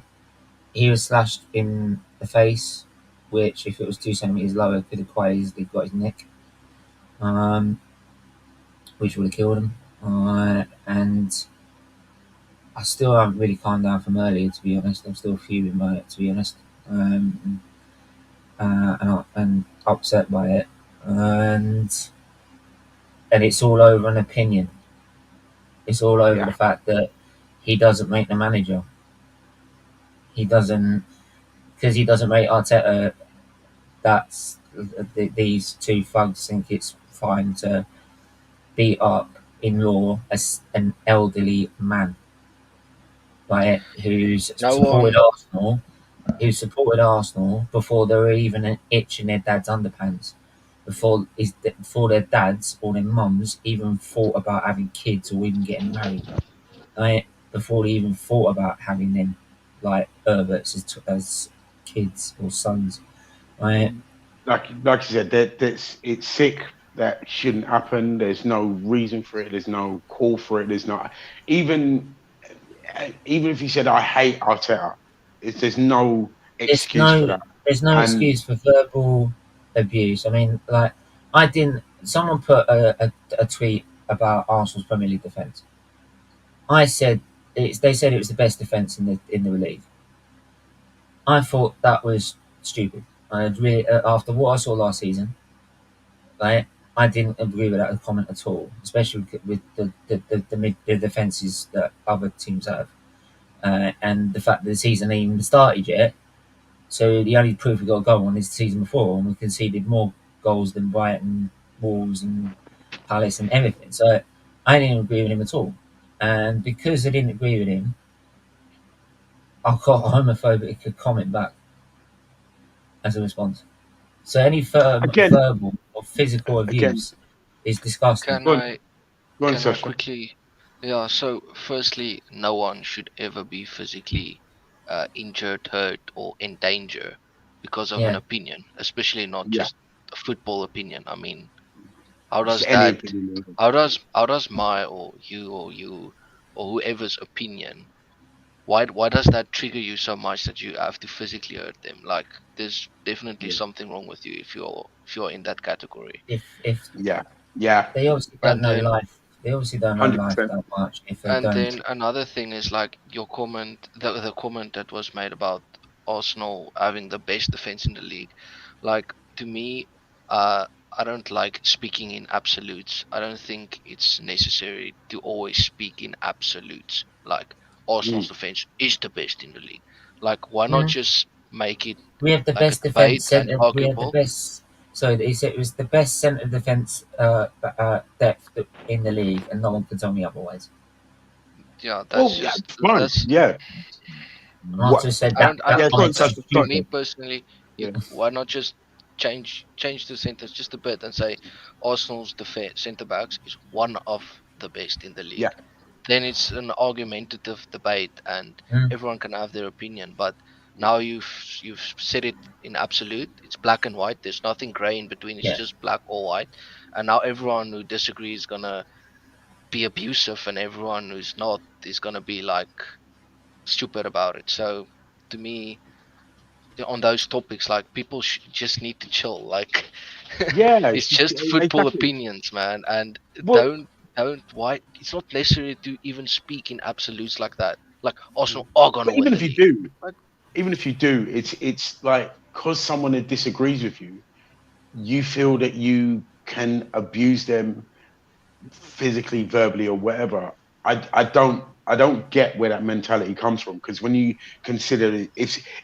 He was slashed in the face, which, if it was 2 centimeters lower, could have quite easily got his neck, which would have killed him. And I still haven't really calmed down from earlier, to be honest. I'm still fuming by it, to be honest, and upset by it. And it's all over an opinion. It's all over the fact that he doesn't rate the manager. He doesn't, because he doesn't rate Arteta. That's these 2 thugs think it's fine to beat up in law as an elderly man, right? Who's supported Arsenal before they were even an itch in their dad's underpants. before their dads or their mums even thought about having kids or even getting married. Right? Before they even thought about having them, like Herberts as kids or sons. Right? Like you said, that's it's sick. That shouldn't happen. There's no reason for it. There's no call for it. There's not even even if you said I hate Arteta, there's no There's excuse for no that. there's no And excuse for verbal abuse. I mean, like I didn't. Someone put a tweet about Arsenal's Premier League defence. I said they said it was the best defence in the league. I thought that was stupid. I really after what I saw last season, right? I didn't agree with that comment at all, especially with the defences that other teams have, and the fact that the season ain't even started yet. So the only proof we got a goal on is the season before, and we conceded more goals than Brighton, Wolves, and Palace, and everything. So I didn't agree with him at all, and because I didn't agree with him, I got a homophobic comment back as a response. So any again, verbal or physical again, abuse is disgusting. Can go on, I go on, can I Sasha. quickly? Yeah. So firstly, no one should ever be physically injured, hurt, or in danger because of an Yeah, opinion, especially not Yeah, just a football opinion. I mean, how it's does any that? opinion. How does my or whoever's opinion? Why does that trigger you so much that you have to physically hurt them? Like, there's definitely Yeah, something wrong with you if you're in that category. if yeah, yeah, they obviously don't And know then life, they obviously don't know life 100%. that much. If they and don't, then another thing is like your comment, the comment that was made about Arsenal having the best defense in the league. Like, to me, uh, I don't like speaking in absolutes. I don't think it's necessary to always speak in absolutes. Like, Arsenal's Mm. defense is the best in the league. Like, why not mm, just make it we have the like a best defense debate and centre. We have the arguable? best. So he said it was the best centre defense depth in the league, and no one can tell me otherwise. Yeah, Well, yeah, fine. that's Yeah. And I What? just said I don't I Yeah, don't go on, think comment's so. Sasha. For Sorry. me stupid. personally, Yeah. why not just change the sentence just a bit and say Arsenal's defense centre backs is one of the best in the Yeah. league. Then it's an argumentative debate and Mm, everyone can have their opinion. But now you've said it in absolute. It's black and white. There's nothing grey in between. It's yeah, just black or white. And now everyone who disagrees is gonna be abusive, and everyone who's not is gonna be like stupid about it. So to me, on those topics, like, people just need to chill. Like, Yeah. it's just football Exactly. opinions, man, and Well, don't why it's not necessary to even speak in absolutes like that. Like, Arsenal are gonna but win even the if you league. do, Like, it's like because someone that disagrees with you, you feel that you can abuse them physically, verbally, or whatever. I don't get where that mentality comes from because when you consider it,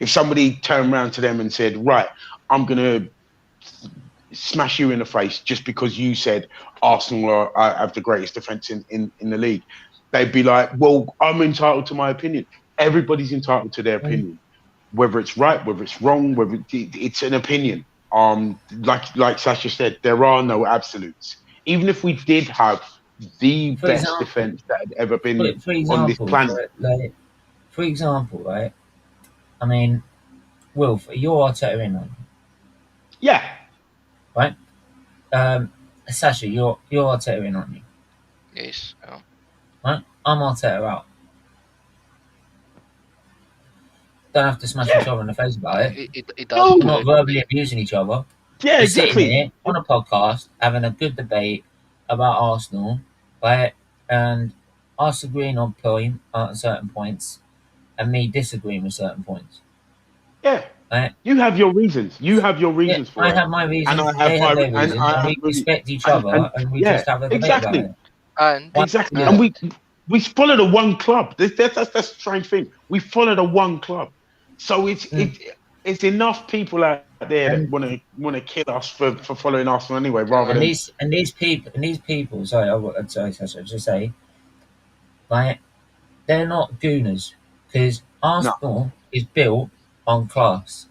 if somebody turned around to them and said, "Right, I'm gonna smash you in the face just because you said Arsenal have the greatest defense in the league," they'd be like, "Well, I'm entitled to my opinion." Everybody's entitled to their mm. opinion, whether it's right, whether it's wrong, it's an opinion. Like Sasha said, there are no absolutes. Even if we did have the For best example, defense that had ever for, been for on this example, planet, for example, right? I mean, Wilf, you're Arteta in on, yeah, right? Sasha, you're Arteta in on me, yes, right? I'm Arteta out. Don't have to smash each yeah, other in the face about it. it no, doesn't We're not hurt verbally me. abusing each other. yeah, We're sitting exactly. here on a podcast having a good debate about Arsenal, right? And us agreeing on certain points, and me disagreeing with certain points, Yeah, right? you have your reasons. You have your Yeah, reasons I for it, have my and reasons, I have they have my their and reasons, I and have we really respect each and other, and we yeah, just have a debate about exactly. it. And Why Exactly. do And that? we follow the one club. That's the strange thing. We follow the one club. So Mm. it's enough people out there that And want to kill us for following Arsenal anyway, can rather I? than these people. Sorry, I should just say, like, they're not Gooners because no Arsenal is built on class.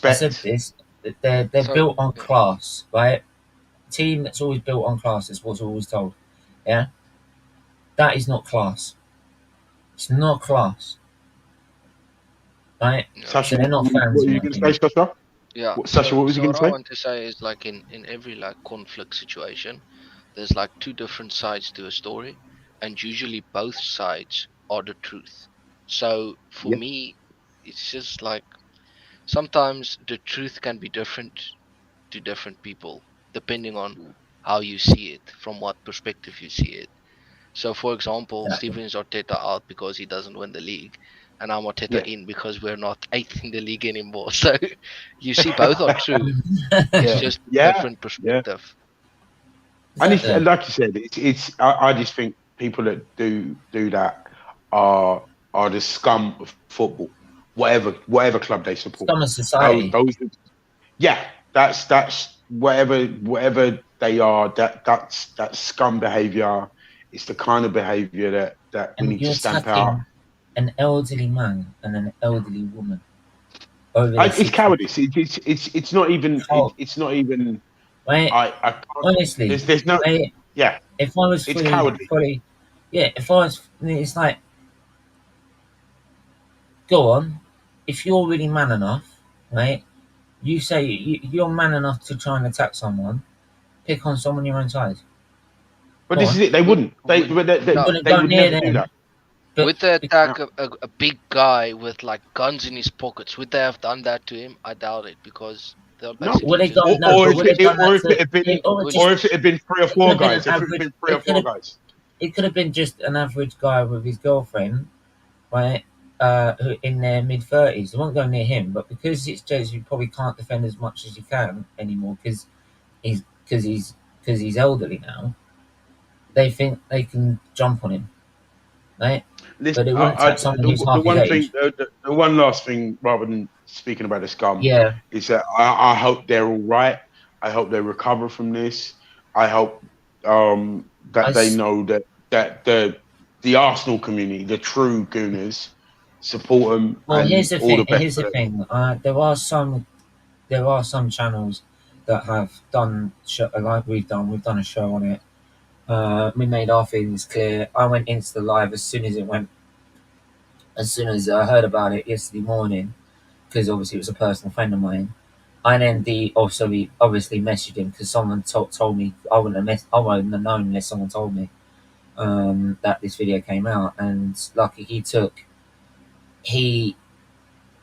I said respect. this. they're So built on class, right? Team that's always built on class is what's always told. Yeah, that is not class. It's not class, right? yeah, So Sasha, they're not fans, what are in you my going to say, opinion. Sasha? yeah. Sasha, what was you So going what to I say? want to say is like in every like conflict situation, there's like two different sides to a story, and usually both sides are the truth. So for Yeah, me, it's just like sometimes the truth can be different to different people depending on how you see it, from what perspective you see it. So, for example, Exactly. Steven is Arteta out because he doesn't win the league, and I'm Arteta yeah. in because we're not eighth in the league anymore. So, you see, both are true. It's Yeah, just yeah, different yeah. perspective. And it's Exactly. like you said, it's. I just think people that do that are the scum of football, whatever club they support. Scum of Those society. those yeah, that's whatever they are. That's scum behaviour. It's the kind of behaviour that we And need to you're stamp out. attacking an elderly man and an elderly woman over their It's 60s. cowardice. It's not even. Oh, It's not even. right? I can't. Honestly, There's no. right? Yeah, If I was it's cowardly. yeah, if I was, it's like, go on. If you're really man enough, right? You say you're man enough to try and attack someone, pick on someone your own size. But Go this is on. it. They Would, wouldn't. would You no, wouldn't They go would near never do them, that. but would they No. attack a big guy with like guns in his pockets? Would they have done that to him? I doubt it because they're No. would basically they just go? No, Or but if would they done that it to? had been, Or would or just if it had been three or it could four have been an guys. If it had average. been three or four guys. It could have been just an average guy with his girlfriend, right? Who in their mid 30s. They won't go near him, but because it's Jez, you probably can't defend as much as you can anymore he's because he's because he's elderly now. They think they can jump on him, right? This, But they wouldn't attack someone who's the half his one thing, age. the one last thing, rather than speaking about the scum, Yeah, is that I hope they're all right. I hope they recover from this. I hope I. that they know that the Arsenal community, the true Gooners, support them Well, and here's the all thing. the best Here's for the them. thing. There are some channels that have done like we've done. We've done a show on it. We made our feelings clear. I went into the live as soon as it went. As soon as I heard about it yesterday morning, because obviously it was a personal friend of mine. I then obviously messaged him because someone told me. I wouldn't have known unless someone told me that this video came out. And lucky he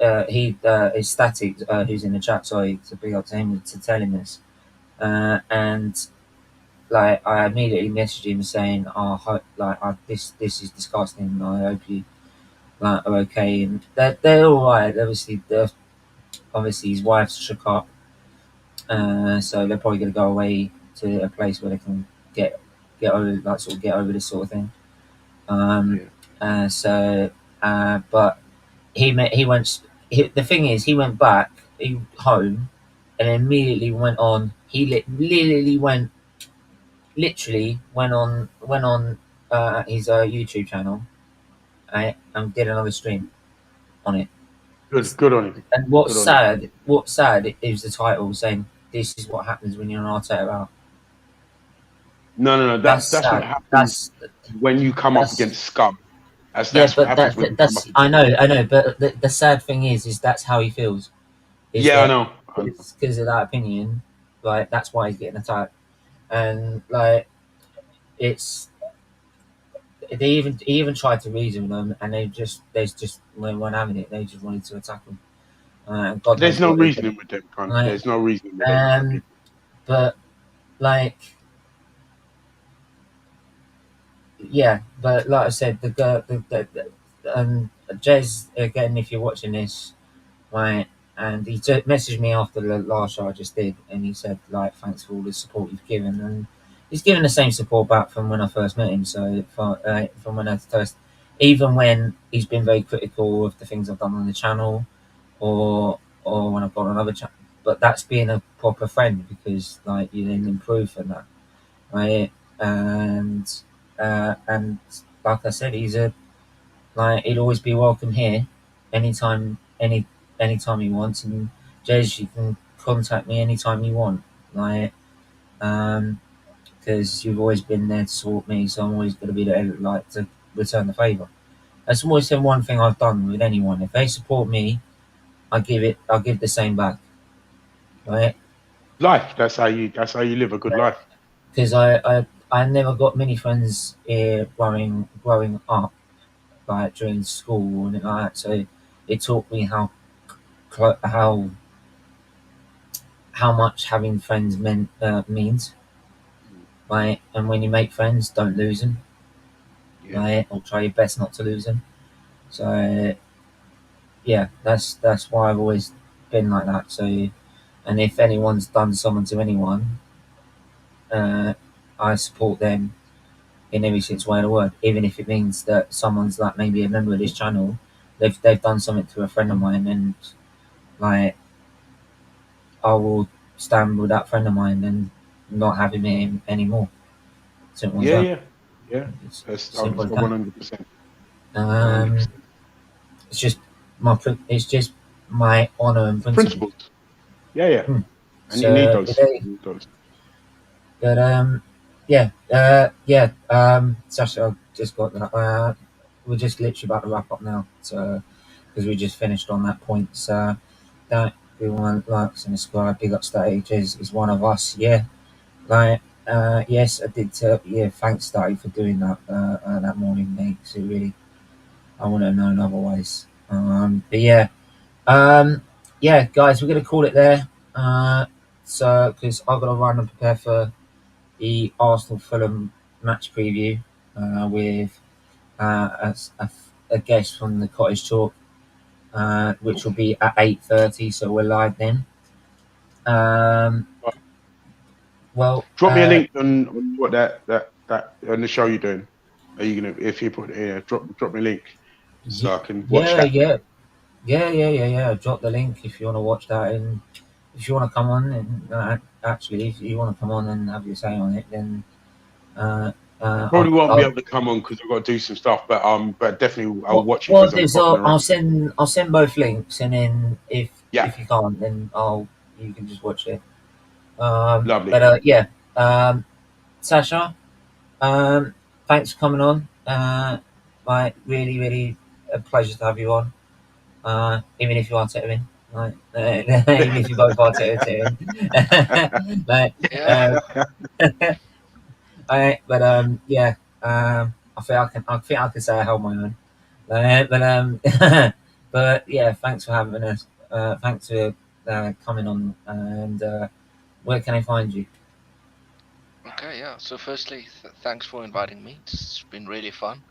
is static, who's in the chat. Sorry to bring up to him to tell him this. And like I immediately messaged him saying, "Oh, this is disgusting. I hope you like are okay." And they're all right. Obviously his wife's shook up, so they're probably going to go away to a place where they can get over get over this sort of thing. Um, Yeah. but he went. The thing is, he went back home and immediately went on. He literally went on his YouTube channel, right, and did another stream on it. Good on him. And Good on him. what's sad is the title saying this is what happens when you're an Arteta out. No. That's That's what sad. happens when you come up That's against scum. yeah, That's what but happens when you come up that's against. I know, but the sad thing is that's how he feels. Is Yeah, I that know. I know. because of that opinion, like that's why he's getting attacked, and like it's he even tried to reason with them, and they just weren't having it. They just wanted to attack him, and God There's knows no what they did. reasoning with them, cunt. Like, There's no reasoning with them kind of um, people. but like yeah, but like I said, the girl, Jez again. If you're watching this, right, and he just messaged me after the last show I just did, and he said like, "Thanks for all the support you've given," and he's given the same support back from when I first met him. So from when I first, even when he's been very critical of the things I've done on the channel, or when I've got on another channel, but that's being a proper friend because like you then improve from that, right? And and like I said, he'll always be welcome here, anytime, anytime he wants. And Jez, you can contact me anytime you want, like, because you've always been there to support me, so I'm always going to be there, like, to return the favour. That's always the one thing I've done with anyone. If they support me, I'll give the same back, right? Life. That's how you live a good life. Because I never got many friends growing up, like during school and like that. So it taught me how much having friends means, right? And when you make friends, don't lose them, Yeah. right? Or try your best not to lose them. So yeah, that's why I've always been like that. So, and if anyone's done someone to anyone, I support them in every sense way of the word, even if it means that someone's like maybe a member of this channel, they've done something to a friend of mine, and like I will stand with that friend of mine and not have him anymore. Simple as Yeah, that. yeah, yeah. It's That's simple as that. 100%. Um, 100%. it's just it's just my honor and principle. Principles. Yeah, yeah. Hmm. And you need So those. today, You need those. but Sasha, I just got that. We're just literally about to wrap up now, so because we just finished on that point. So that everyone likes and subscribe. Big up Stage is one of us. Yeah, like yes, I did. Yeah, thanks Starty for doing that that morning, mate. So really, I wouldn't have known otherwise. But yeah, yeah, guys, we're gonna call it there. So because I've got to run and prepare for the Arsenal Fulham match preview with a guest from the Cottage Talk, which will be at 8:30. So we're live then. Right. Well, Drop me a link on what that on the show you're doing. Are you gonna if you put drop me a link so I can watch yeah, that. yeah. Drop the link if you want to watch that, and if you want to come on and actually, if you want to come on and have your say on it, then Probably won't be I'll able to come on because I've got to do some stuff, but definitely I'll what watch it what I'll because do I'm is popping I'll around. send both links, and then Yeah, if you can't, then you can just watch it. lovely. But yeah, Sasha, thanks for coming on. Like really a pleasure to have you on. Even if you are Tettering, like even if you both are Tettering, like Yeah. but yeah, I think I can say I held my own. But but yeah, thanks for having us. Thanks for coming on. And where can I find you? Okay, yeah. So firstly, thanks for inviting me. It's been really fun.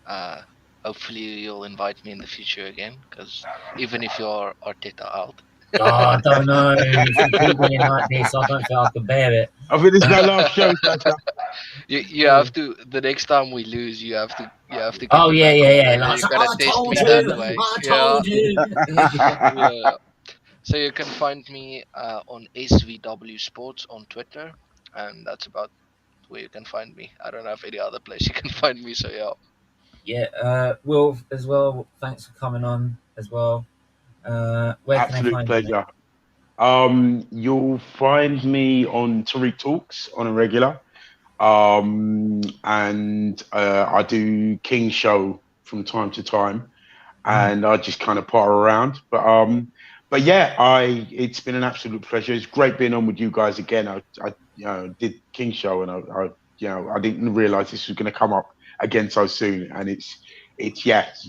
Uh, Hopefully you'll invite me in the future again, because even if you're Arteta out, Oh, I don't know. If you keep winning like this, I don't think I can bear it. I think this is our last show, Sasha. you have to. The next time we lose, you have to get Oh me yeah, back yeah, on, yeah. and then Like, you so, gotta I test told me that you. way. I Yeah, told you. yeah. So you can find me on SVW Sports on Twitter, and that's about where you can find me. I don't have any other place you can find me. So yeah. Yeah. Will as well. Thanks for coming on as well. Where can I Absolute find you, mate? pleasure. You'll find me on Tariq Talks on a regular. And I do King Show from time to time, Mm. and I just kind of potter around. But yeah, I it's been an absolute pleasure. It's great being on with you guys again. I did King Show, and I didn't realize this was going to come up again so soon, and it's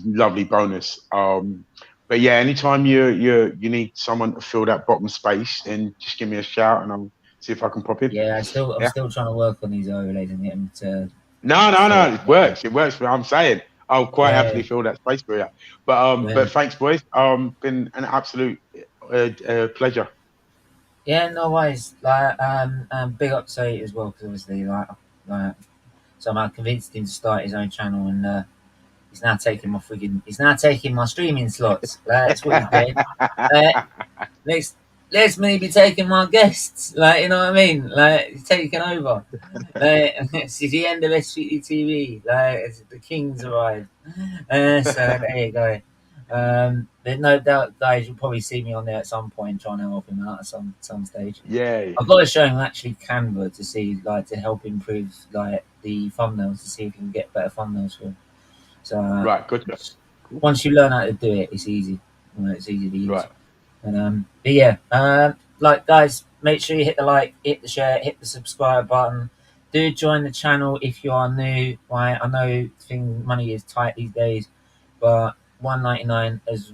lovely bonus. But yeah, anytime you need someone to fill that bottom space, then just give me a shout, and I'll see if I can pop in. Yeah, I'm Yeah. still trying to work on these overlays and get them to No, no, fit. no. It works. It works. I'm saying I'll quite Yeah, happily fill that space for you. yeah, But thanks, boys. Been an absolute pleasure. yeah. No worries. Like, big up to it as well, because obviously, like, somehow convinced him to start his own channel, and he's now taking my streaming slots. That's what he's doing. Uh, let's maybe taking my guests. Like, you know what I mean? Like, he's taking over. Like, it's the end of SFeatleyTV. Like, the kings arrived. So there you go. There's no doubt, guys, you'll probably see me on there at some point trying to help him out at some stage. Yeah. I've got to show him actually Canva to see, like, to help improve, like, the thumbnails to see if you can get better thumbnails for him. So Right. Gotcha. once you learn how to do it, it's easy. It's easy to use. Right. But yeah, like, guys, make sure you hit the like, hit the share, hit the subscribe button. Do join the channel if you are new. Right, I know money is tight these days, but $1.99 is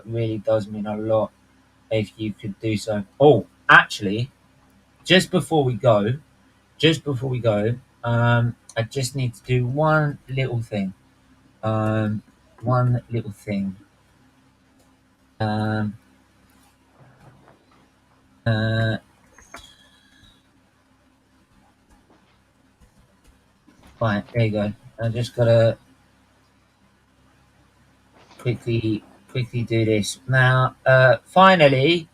really does mean a lot if you could do so. Oh, actually, just before we go, I just need to do one little thing. One little thing. Right, there you go. I just gotta quickly do this now. Finally,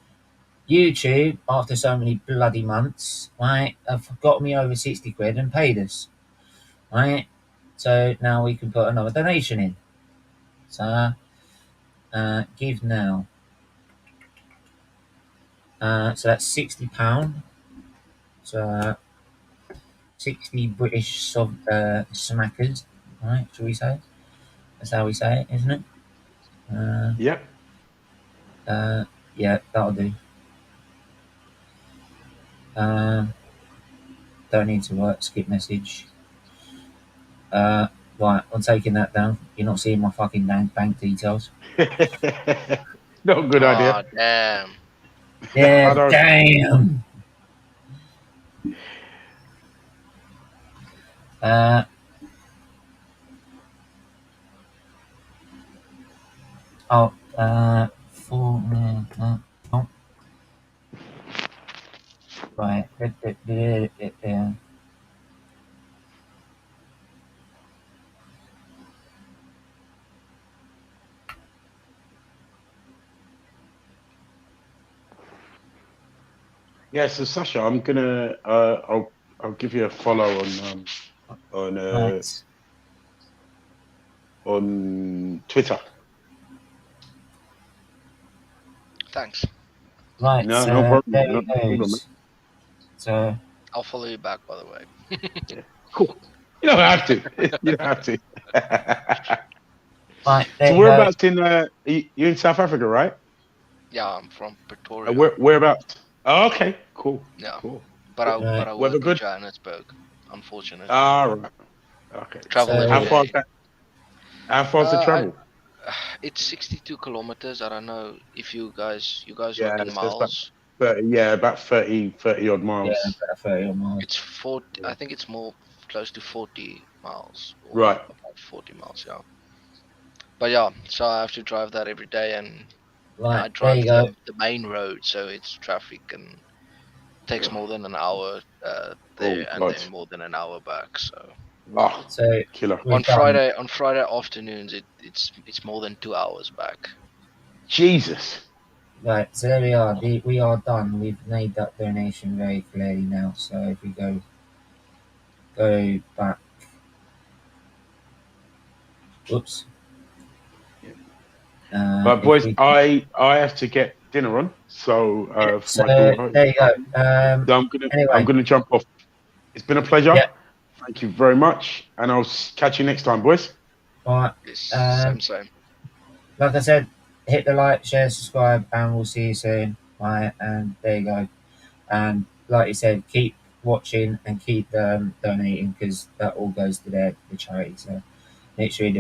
YouTube, after so many bloody months, right, have got me over 60 quid and paid us, right? So now we can put another donation in. So give now. So that's £60. So 60 British smackers, right? Shall we say? That's how we say it, isn't it? Yep. Yeah, that'll do. Don't need to work. Skip message. Right, I'm taking that down. You're not seeing my fucking bank details. Not a good idea. Damn. Yeah, damn. Oh, four. Oh. Right. Yeah, so Sasha, I'm gonna I'll give you a follow Right. on Twitter. Thanks. Right. No problem. There No it problem. goes. So. I'll follow you back, by the way. Yeah. Cool. You don't have to. You don't have to. Right. There So you whereabouts go. you're in South Africa, right? Yeah, I'm from Pretoria. Whereabouts? Oh, okay. Cool. Yeah. Cool. But I Weather work in good? Johannesburg, unfortunately. Right. Okay. Travel So- every How far is day. that? How far's the travel? It's 62 kilometers. I don't know if you guys Yeah, work in so it's about miles. 30, about 30 odd Yeah, miles. about 30 miles. It's 40. I think it's more close to 40 miles. Or Right. About 40 miles, yeah. But yeah, so I have to drive that every day, and I Right. There drive you go. the main road, so it's traffic and takes more than an hour there, and God. then more than an hour back. So Oh, So killer. we've on done. Friday afternoons, it's more than 2 hours back. Jesus. Right, so there we are. We are done. We've made that donation very clearly now. So if we go back, whoops. But boys, I have to get dinner on. So for so my daughter. there you go. So I'm Anyway, gonna jump off. It's been a pleasure. yeah. Thank you very much, and I'll catch you next time, boys. All right. It's same. Like I said, hit the like, share, subscribe, and we'll see you soon. Right, and there you go. And like you said, keep watching and keep donating because that all goes to the charity. So make sure you do.